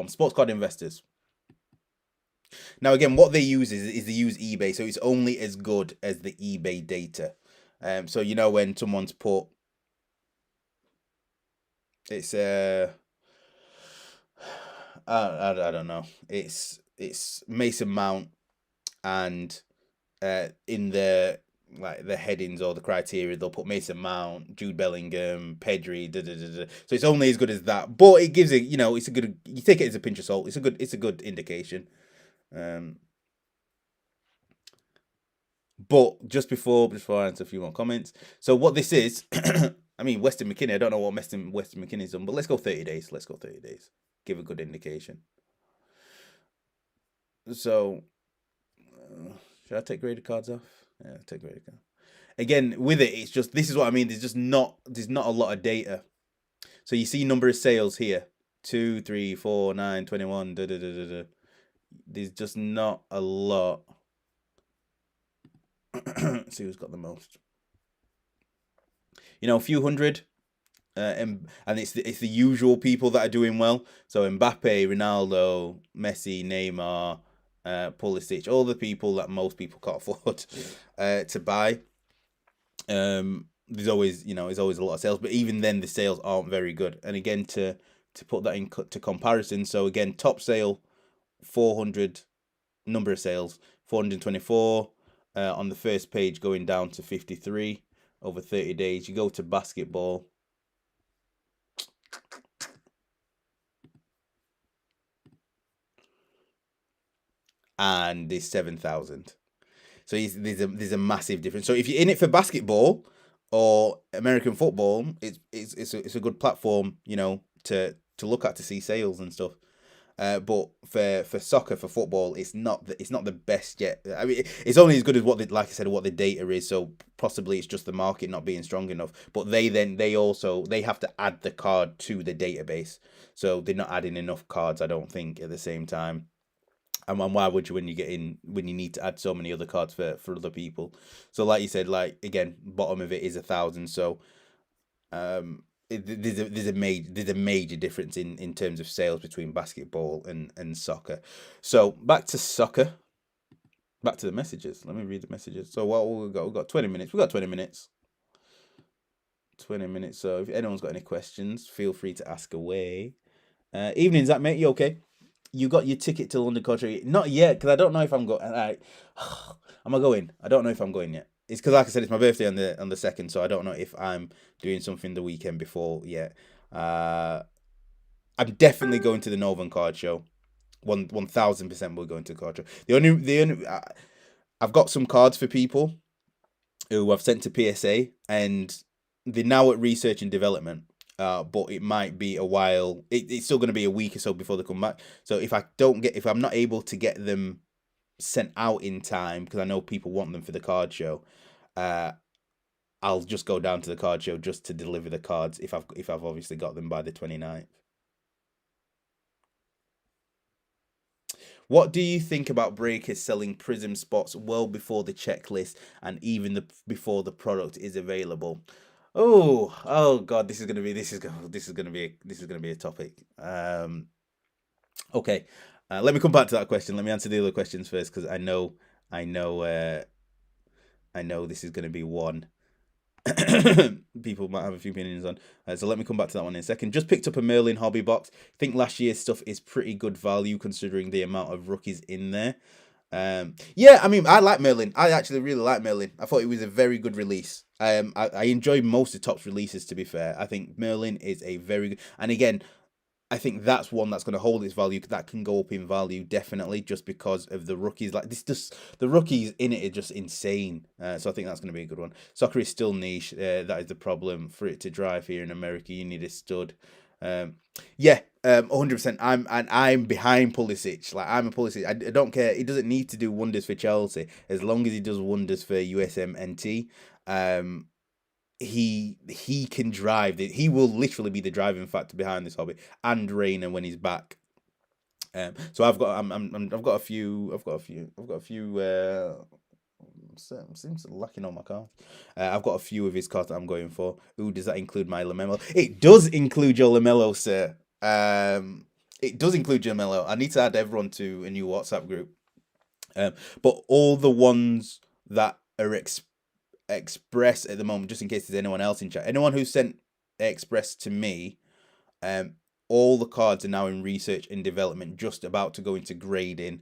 Speaker 1: Sports Card Investors. Now again, what they use is they use eBay, so it's only as good as the eBay data. So when someone's put it's I don't know, it's Mason Mount, and in the headings or the criteria they'll put Mason Mount, Jude Bellingham, Pedri, so it's only as good as that, but it gives it, it's a good, you take it as a pinch of salt. It's a good indication. But just before I answer a few more comments, so what this is, I mean, Weston McKinney, I don't know what Weston McKinney's done, but let's go 30 days. Give a good indication. So should I take graded cards off? Yeah, take graded cards. Again, with it, it's just, this is what I mean. There's not a lot of data. So you see number of sales here, 2, 3, 4, 9, 21. There's just not a lot. Let's see who's got the most. A few hundred. And it's the usual people that are doing well. So Mbappe, Ronaldo, Messi, Neymar, Pulisic, all the people that most people can't afford to buy. There's always a lot of sales, but even then the sales aren't very good. And again, to put that into comparison, so again, top sale 400, number of sales 424 on the first page, going down to 53 over 30 days. You go to basketball, and there's 7,000. So there's a massive difference. So if you're in it for basketball or American football, it's a good platform, to look at to see sales and stuff. But for soccer, for football, it's not the best yet. I mean, it's only as good as like I said, what the data is. So possibly it's just the market not being strong enough. But they have to add the card to the database. So they're not adding enough cards, I don't think, at the same time. And why would you when you need to add so many other cards for other people? So like you said, like again, bottom of it is 1,000. So there's a major difference in terms of sales between basketball and soccer. So back to soccer, back to the messages. Let me read the messages. So what we've got 20 minutes. We've got 20 minutes. 20 minutes. So if anyone's got any questions, feel free to ask away. Evening, Zach, mate. You okay? You got your ticket to London Country? Not yet, because I don't know if I'm going. Am I going? I don't know if I'm going yet. It's because, like I said, it's my birthday on the 2nd, so I don't know if I'm doing something the weekend before yet. I'm definitely going to the Northern Card Show. 1,000% we're going to the card show. I've got some cards for people who I've sent to PSA, and they're now at research and development. But it might be a while. It's still going to be a week or so before they come back. So if I'm not able to get them sent out in time, because I know people want them for the card show, I'll just go down to the card show just to deliver the cards if I've obviously got them by the 29th. What do you think about breakers selling prism spots well before the checklist and even before the product is available? Oh God, this is gonna be a topic. Okay, let me come back to that question. Let me answer the other questions first because I know, I know this is gonna be one people might have a few opinions on. So let me come back to that one in a second. Just picked up a Merlin Hobby Box. Think last year's stuff is pretty good value considering the amount of rookies in there. Yeah, I mean, I like Merlin. I actually really like Merlin. I thought it was a very good release. I enjoy most of Topps releases. To be fair, I think Merlin is a very good. And again, I think that's one that's going to hold its value. That can go up in value definitely, just because of the rookies. Like this, just the rookies in it are just insane. So I think that's going to be a good one. Soccer is still niche. That is the problem. For it to drive here in America, you need a stud. Yeah, 100%. I'm behind Pulisic. Like I'm a Pulisic. I don't care. He doesn't need to do wonders for Chelsea as long as he does wonders for USMNT. He can drive. He will literally be the driving factor behind this hobby, and Reina when he's back. So I've got a few. Seems lacking on my cards. I've got a few of his cards that I'm going for. Ooh, does that include my Lamelo? It does include your Lamelo, sir. It does include your Lamelo. I need to add everyone to a new WhatsApp group. But all the ones that are express at the moment, just in case there's anyone else in chat, anyone who sent express to me, all the cards are now in research and development, just about to go into grading.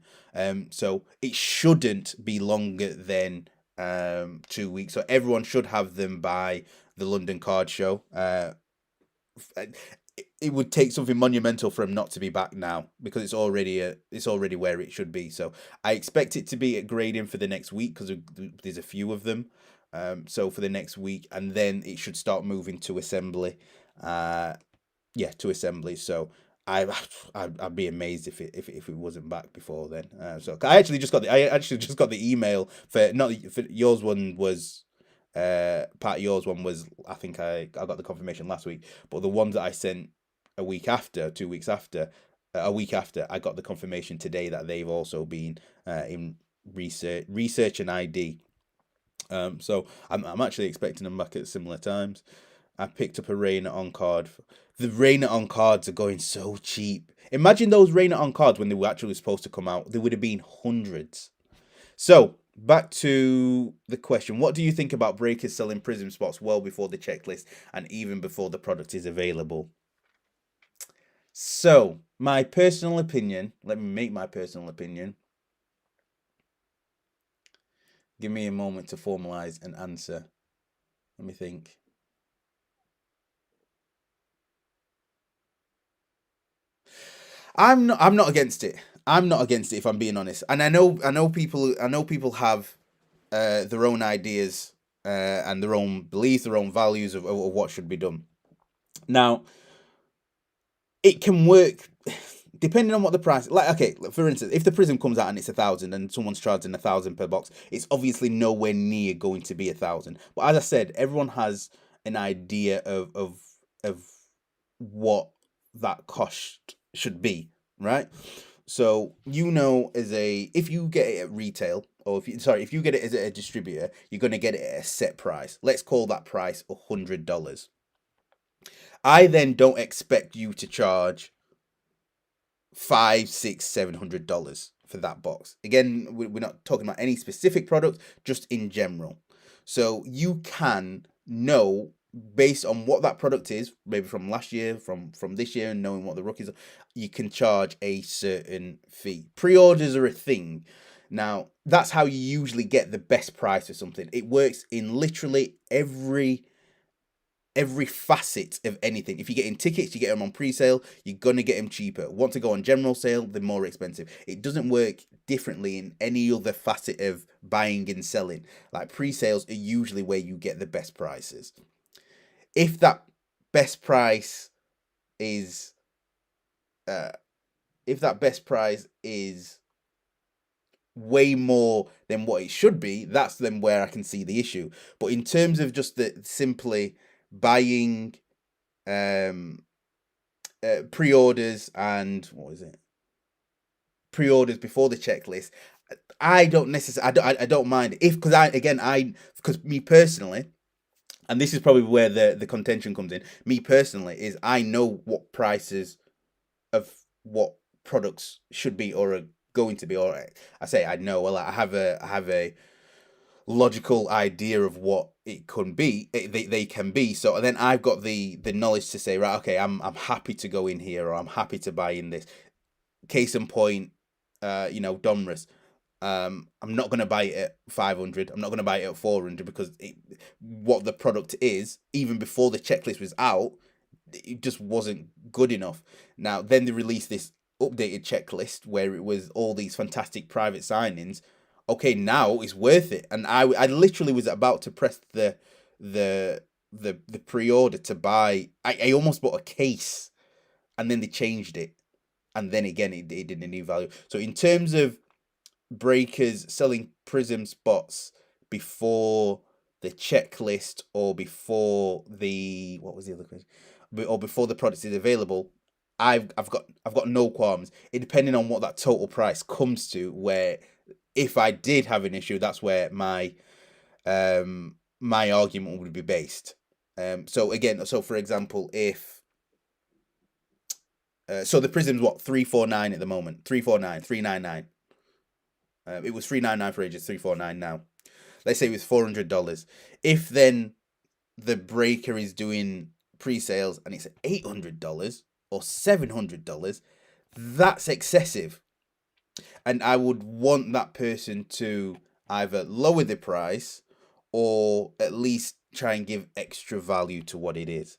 Speaker 1: So it shouldn't be longer than 2 weeks. So everyone should have them by the London Card Show. It would take something monumental for him not to be back now, because it's already where it should be. So I expect it to be at grading for the next week, because there's a few of them. So for the next week, and then it should start moving to assembly. To assembly. So I'd be amazed if it wasn't back before then. So I actually just got the email for not for yours one was part of yours one was, I think I got the confirmation last week, but the ones that I sent a week after, 2 weeks after, a week after, I got the confirmation today that they've also been in research and ID. So I'm actually expecting them back at similar times. I picked up a Reina on card. The Reina on cards are going so cheap. Imagine those Reina on cards when they were actually supposed to come out. They would have been hundreds. So back to the question: what do you think about breakers selling prism spots well before the checklist and even before the product is available? So my personal opinion. Let me make my personal opinion. Give me a moment to formalize an answer. Let me think. I'm not against it. I'm not against it, if I'm being honest. And I know people have their own ideas and their own beliefs, their own values of what should be done. Now, it can work depending on what the price. Like, okay, for instance, if the Prism comes out and it's 1,000 and someone's charging 1,000 per box, it's obviously nowhere near going to be 1,000. But as I said, everyone has an idea of what that cost should be, right? So if you get it at retail, or if you get it as a distributor, you're gonna get it at a set price. Let's call that price $100. I then don't expect you to charge $500, $600, $700 for that box. Again, we're not talking about any specific product, just in general. So you can know based on what that product is, maybe from last year, from this year, and knowing what the rookies are, you can charge a certain fee. Pre-orders are a thing. Now, that's how you usually get the best price for something. It works in literally every facet of anything. If you're getting tickets, you get them on pre-sale, you're gonna get them cheaper. Want to go on general sale, they're more expensive. It doesn't work differently in any other facet of buying and selling. Like pre-sales are usually where you get the best prices. If that best price is way more than what it should be, that's then where I can see the issue. But in terms of just the simply buying pre-orders and pre-orders before the checklist, I don't necessarily, I don't mind if, because me personally, and this is probably where the contention comes in. Me personally is I know what prices of what products should be or are going to be. Or I say I know. Well, I have a logical idea of what it can be. They can be. So then I've got the knowledge to say, right, okay, I'm happy to go in here, or I'm happy to buy in this. Case in point, Donruss. I'm not going to buy it at 500. I'm not going to buy it at 400 because what the product is, even before the checklist was out, it just wasn't good enough. Now, then they released this updated checklist where it was all these fantastic private signings. Okay, now it's worth it. And I literally was about to press the pre-order to buy. I almost bought a case, and then they changed it, and then again it did a new value. So in terms of breakers selling prism spots before the checklist or before the what was the other question, or before the product is available, I've got no qualms. It depending on what that total price comes to. Where if I did have an issue, that's where my argument would be based. So for example, if so the prism's what 349 at the moment, 349, 399. It was 399 for ages, 349 now. Let's say it was $400. If then the breaker is doing pre-sales and it's $800 or $700, that's excessive. And I would want that person to either lower the price or at least try and give extra value to what it is.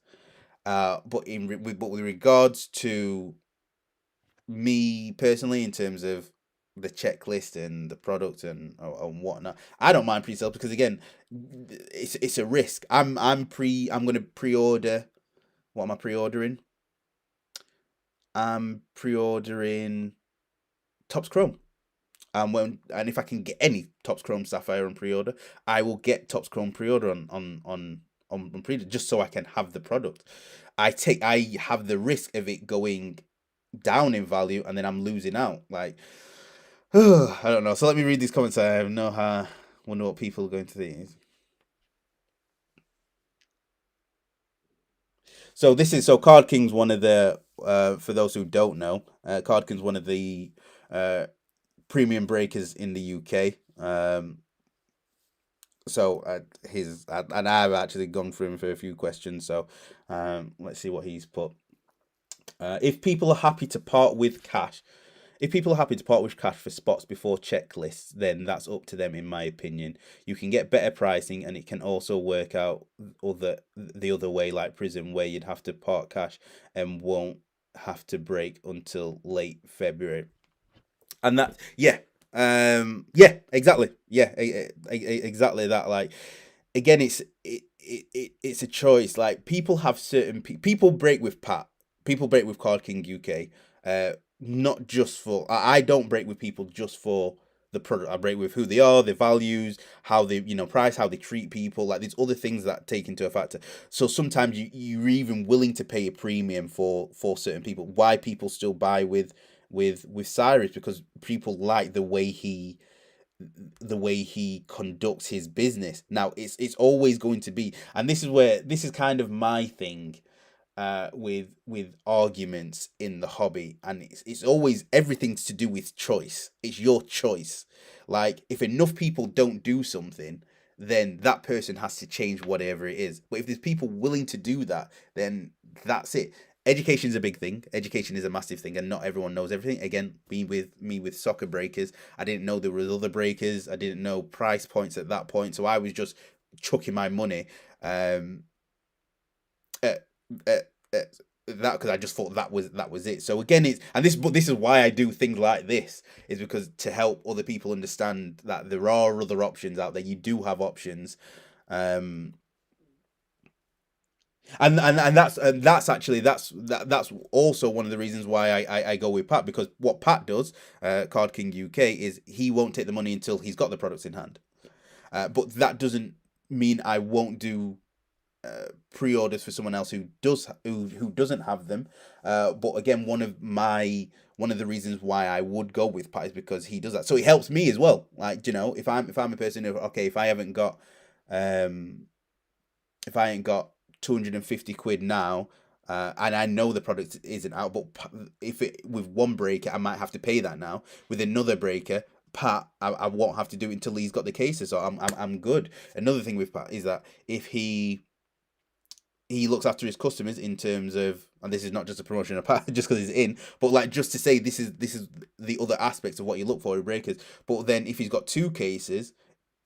Speaker 1: But with regards to me personally, in terms of the checklist and the product and whatnot, I don't mind pre-sale because again, it's a risk. I'm gonna pre-order. What am I pre-ordering? I'm pre-ordering Topps Chrome. And if I can get any Topps Chrome Sapphire on pre-order, I will get Topps Chrome pre-order on pre-order just so I can have the product. I have the risk of it going down in value and then I'm losing out. Like, I don't know. So let me read these comments. I wonder what people are going to think. So Card King's one of the for those who don't know, Card King's one of the premium breakers in the UK. And I've actually gone through him for a few questions. So let's see what he's put. If people are happy to part with cash for spots before checklists, then that's up to them, in my opinion. You can get better pricing, and it can also work out the other way, like Prism, where you'd have to part cash and won't have to break until late February. And that, yeah, Yeah, exactly. Yeah, exactly that. Like, again, it's a choice. Like, people have certain people break with Pat. People break with Card King UK. Not just for I don't break with people just for the product. I break with who they are, their values, how they price, how they treat people. Like, there's other things that take into a factor. So sometimes you're even willing to pay a premium for certain people. Why people still buy with Cyrus, because people like the way he conducts his business. Now, it's always going to be, and this is kind of my thing with arguments in the hobby, and it's always everything's to do with choice. It's your choice. Like, if enough people don't do something, then that person has to change whatever it is. But if there's people willing to do that, then that's it. Education is a big thing. Education is a massive thing, and not everyone knows everything. Again, me with soccer breakers, I didn't know there was other breakers. I didn't know price points at that point, so I was just chucking my money um, at, at that, because I just thought that was it. So again, this is why I do things like this, is because to help other people understand that there are other options out there. You do have options. Um, and that's actually that's also one of the reasons why I go with Pat, because what Pat does, Card King UK, is he won't take the money until he's got the products in hand. But that doesn't mean I won't do pre-orders for someone else who doesn't have them. But again, one of the reasons why I would go with Pat is because he does that, so it helps me as well. Like, if I'm a person who, okay, um if I ain't got 250 quid now, and I know the product isn't out, but if it with one breaker, I might have to pay that now. With another breaker, Pat, I won't have to do it until he's got the cases, so I'm good. Another thing with Pat is that if he looks after his customers in terms of, and this is not just a promotion of Pat just because he's in, but like, just to say, this is the other aspects of what you look for in breakers. But then if he's got two cases,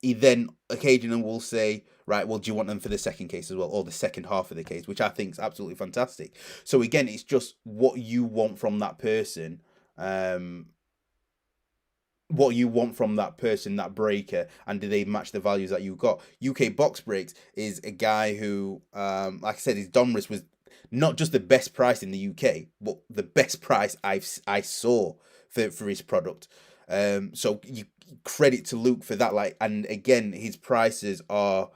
Speaker 1: he then occasionally will say, right, well, do you want them for the second case as well, or the second half of the case, which I think is absolutely fantastic. So again, it's just what you want from that person. Um, what you want from that person, that breaker, and do they match the values that you got? UK Box Breaks is a guy who, like I said, his Donruss was not just the best price in the UK, but the best price I saw for his product. So you credit to Luke for that. Like, and again, his prices are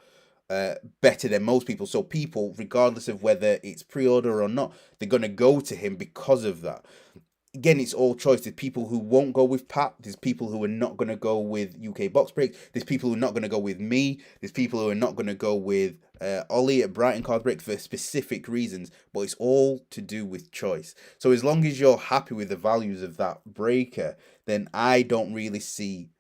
Speaker 1: better than most people. So people, regardless of whether it's pre-order or not, they're gonna go to him because of that. Again, it's all choice. There's people who won't go with Pat. There's people who are not going to go with UK Box Break. There's people who are not going to go with me. There's people who are not going to go with Ollie at Brighton Card Break for specific reasons. But it's all to do with choice. So as long as you're happy with the values of that breaker, then I don't really see.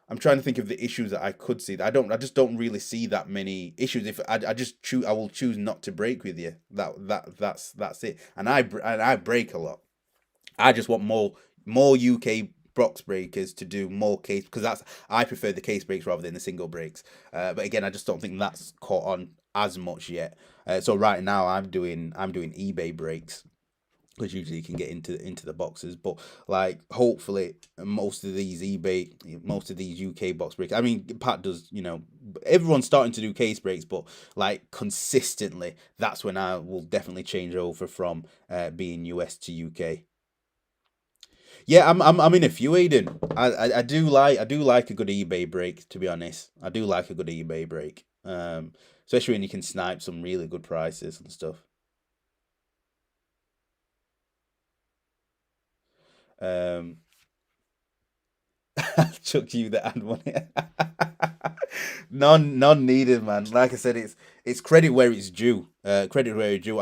Speaker 1: I'm trying to think of the issues that I could see. I just don't really see that many issues. If I just choose, I will choose not to break with you. That's it. And I break a lot. I just want more UK box breakers to do more case, because I prefer the case breaks rather than the single breaks. But again, I just don't think that's caught on as much yet. So right now I'm doing eBay breaks, because usually you can get into the boxes. But like, hopefully most of these UK box breaks. I mean, Pat does. Everyone's starting to do case breaks, but like consistently, that's when I will definitely change over from being US to UK. Yeah, I'm in a few, Aiden. I do like a good eBay break, to be honest. I do like a good eBay break. Especially when you can snipe some really good prices and stuff. Um, Chuck you the ad money. None needed, man. Like I said, it's credit where it's due. Credit where it's due.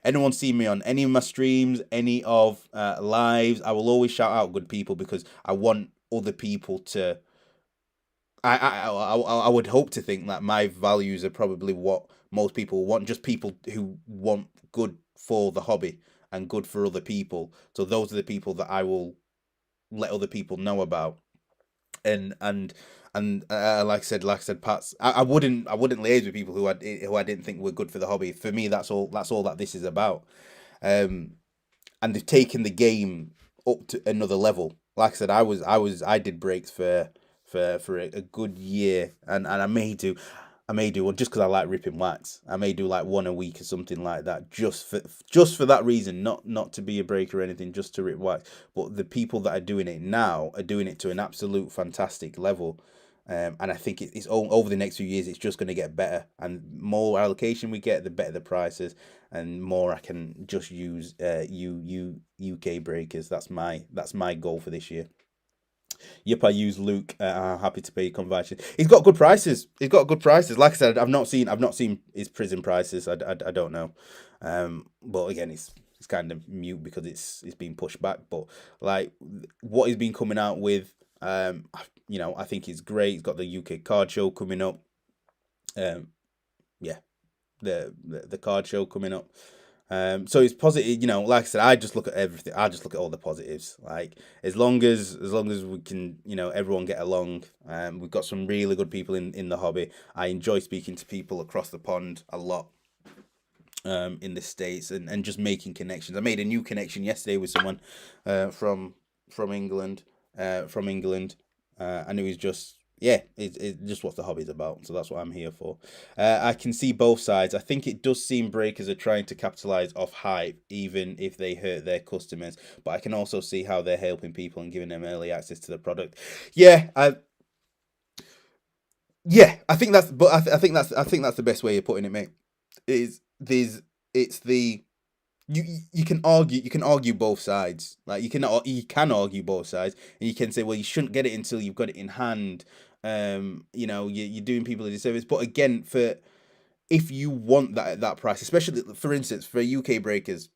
Speaker 1: Anyone see me on any of my streams, any of lives, I will always shout out good people, because I want other people to. I would hope to think that my values are probably what most people want. Just people who want good for the hobby and good for other people. So those are the people that I will let other people know about. And like I said, Pat's. I wouldn't liaise with people who I didn't think were good for the hobby. For me, that's all that this is about. Um, and they've taken the game up to another level. like I said, I did breaks for a good year, and I may do one just because I like ripping wax. I may do like one a week or something like that, just for that reason, not to be a breaker or anything, just to rip wax. But the people that are doing it now are doing it to an absolute fantastic level. And I think over the next few years, it's just going to get better. And more allocation we get, the better the prices, and more I can just use UK breakers. That's my goal for this year. Yep, I use Luke. Happy to pay conversion. He's got good prices. He's got good prices. Like I said, I've not seen his prison prices. I don't know. But again, it's kind of mute because it's been pushed back. But like what he's been coming out with, I think he's great. He's got the UK card show coming up. Um, yeah, the card show coming up. So it's positive, like I said, I just look at everything. I just look at all the positives. Like as long as we can, everyone get along. We've got some really good people in the hobby. I enjoy speaking to people across the pond a lot. In the States, and just making connections. I made a new connection yesterday with someone from England, and it was just, yeah, it's just what the hobby's about. So that's what I'm here for. I can see both sides. I think it does seem breakers are trying to capitalize off hype, even if they hurt their customers. But I can also see how they're helping people and giving them early access to the product. Yeah, I think that's, but I think that's the best way of putting it, mate. Is there's it's the you can argue both sides. Like you can argue both sides, and you can say, well, you shouldn't get it until you've got it in hand. You're doing people a disservice. But again, for if you want that at that price, especially for instance for UK breakers,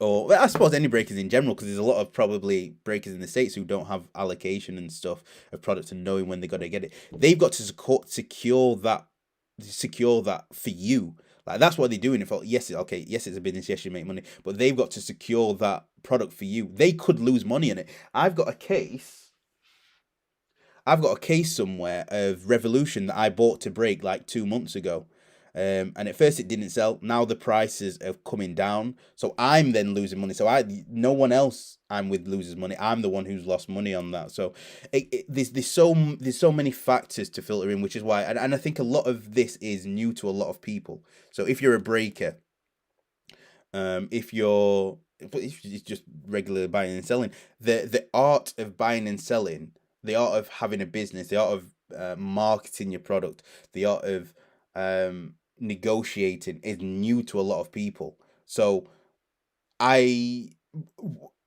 Speaker 1: or well, I suppose any breakers in general, because there's a lot of probably breakers in the States who don't have allocation and stuff of products and knowing when they got to get it. They've got to secure that for you. Like that's what they're doing. If yes, okay, yes, it's a business. Yes, you make money, but they've got to secure that product for you. They could lose money in it. I've got a case. I've got a case somewhere of Revolution that I bought to break like 2 months ago. And at first it didn't sell. Now the prices are coming down, so I'm then losing money. So no one else I'm with loses money. I'm the one who's lost money on that. So there's so many factors to filter in, which is why, and I think a lot of this is new to a lot of people. So if you're a breaker, if you're just regular buying and selling, the art of buying and selling, the art of having a business, the art of marketing your product, the art of negotiating is new to a lot of people. So I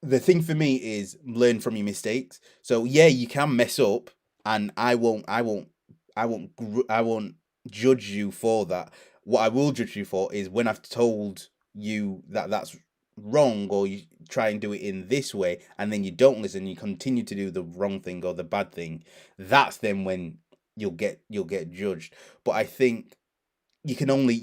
Speaker 1: the thing for me is learn from your mistakes. So yeah, you can mess up, and I won't judge you for that. What I will judge you for is when I've told you that that's wrong, or you try and do it in this way, and then you don't listen, you continue to do the wrong thing or the bad thing. That's then when you'll get judged. But I think you can only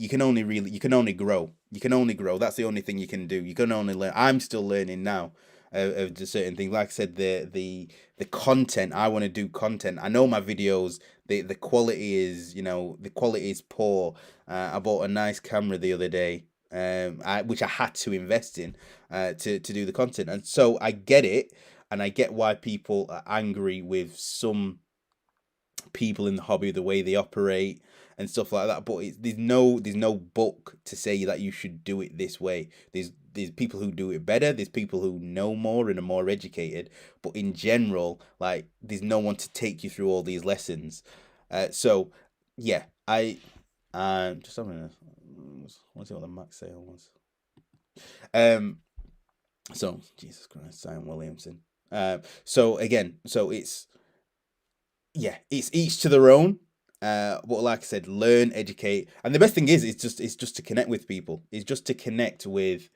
Speaker 1: grow. You can only grow. That's the only thing you can do. You can only learn. I'm still learning now of just certain things. Like I said, the content, I want to do content. I know my videos, the quality is, the quality is poor. I bought a nice camera the other day, which I had to invest in to do the content, and so I get it, and I get why people are angry with some people in the hobby, the way they operate and stuff like that. But there's no book to say that you should do it this way. There's people who do it better. There's people who know more and are more educated. But in general, like there's no one to take you through all these lessons. So yeah, just having a let's see what the max sale was. Um, so Jesus Christ, Simon Williamson. So again, so it's each to their own. But like I said, learn, educate, and the best thing is, it's just to connect with people. It's just to connect with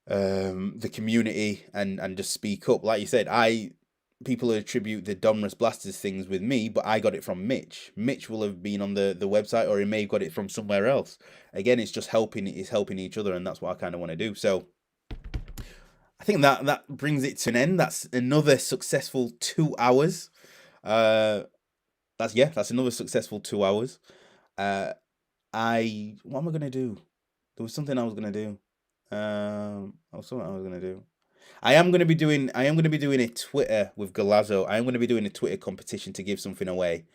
Speaker 1: the community and just speak up. Like you said, people attribute the Donruss Blasters things with me, but I got it from Mitch. Mitch will have been on the website, or he may have got it from somewhere else. Again, it's just helping. It's helping each other, and that's what I kind of want to do. So I think that brings it to an end. That's another successful 2 hours. Uh, that's another successful 2 hours. Uh, what am I gonna do? There was something I was gonna do. Something I was gonna do. I am gonna be doing a Twitter with Galazzo. I am gonna be doing a Twitter competition to give something away.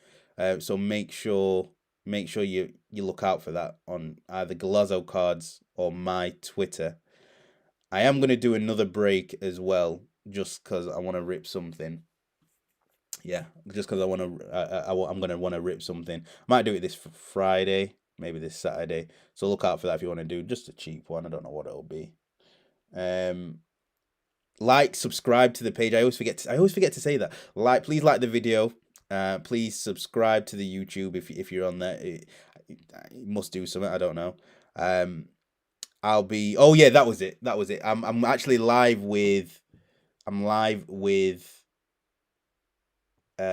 Speaker 1: So make sure you look out for that on either Galazzo cards or my Twitter. I am gonna do another break as well, just because I want to rip something. Yeah, just because I want to, I'm gonna want to rip something. Might do it this Friday, maybe this Saturday. So look out for that if you want to do just a cheap one. I don't know what it'll be. Um, like, subscribe to the page. I always forget to say that. Please like the video. Please subscribe to the YouTube if you're on there. It must do something. I don't know. I'll be. Oh yeah, that was it. That was it. I'm actually live with. I'm live with.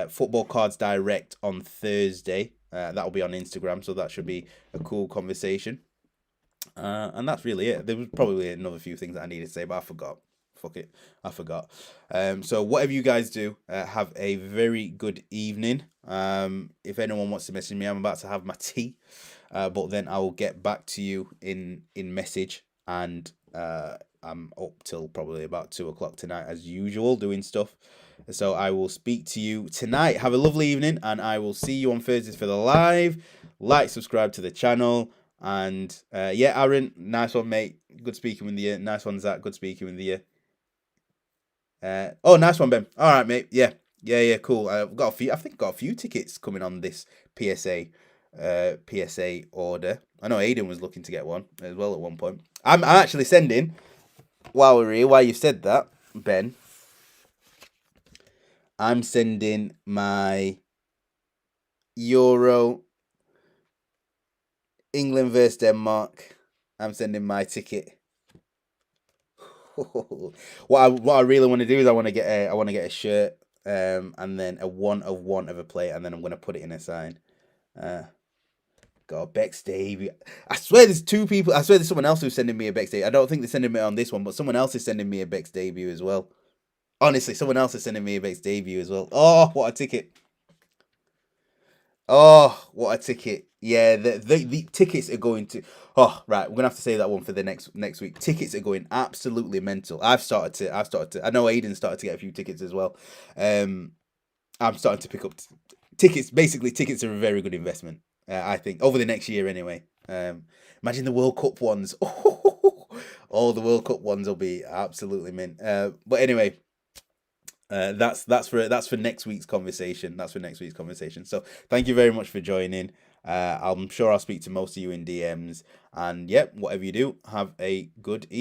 Speaker 1: Football Cards Direct on Thursday. That'll be on Instagram, so that should be a cool conversation. And that's really it. There was probably another few things that I needed to say, but I forgot. Fuck it, I forgot. So whatever you guys do, have a very good evening. If anyone wants to message me, I'm about to have my tea, but then I will get back to you in message, and I'm up till probably about 2 o'clock tonight as usual doing stuff. So I will speak to you tonight. Have a lovely evening, and I will see you on Thursdays for the live. Like, subscribe to the channel. And yeah, Aaron, nice one, mate. Good speaking with you. Nice one, Zach. Good speaking with you. Oh, nice one, Ben. All right, mate. Yeah, cool. I've got a few. I think I've got a few tickets coming on this PSA order. I know Aiden was looking to get one as well at one point. I'm actually sending. While you said that, Ben, I'm sending my Euro England versus Denmark. I'm sending my ticket. What I really want to do is I want to get a shirt, and then a one of a plate, and then I'm gonna put it in a sign. Got a Bex debut. I swear there's two people. I swear there's someone else who's sending me a Bex debut. I don't think they're sending me on this one, but someone else is sending me a Bex debut as well. Honestly, someone else is sending me a Bex debut as well. Oh, what a ticket! Oh, what a ticket! Yeah, the tickets are going to. Oh, right. We're gonna have to save that one for the next week. Tickets are going absolutely mental. I've started to. I know Aiden started to get a few tickets as well. I'm starting to pick up tickets. Basically, tickets are a very good investment. I think over the next year anyway. Imagine the World Cup ones. Oh, the World Cup ones will be absolutely mint. But anyway. That's for next week's conversation. That's for next week's conversation. So thank you very much for joining. I'm sure I'll speak to most of you in DMs. And yep, whatever you do, have a good evening.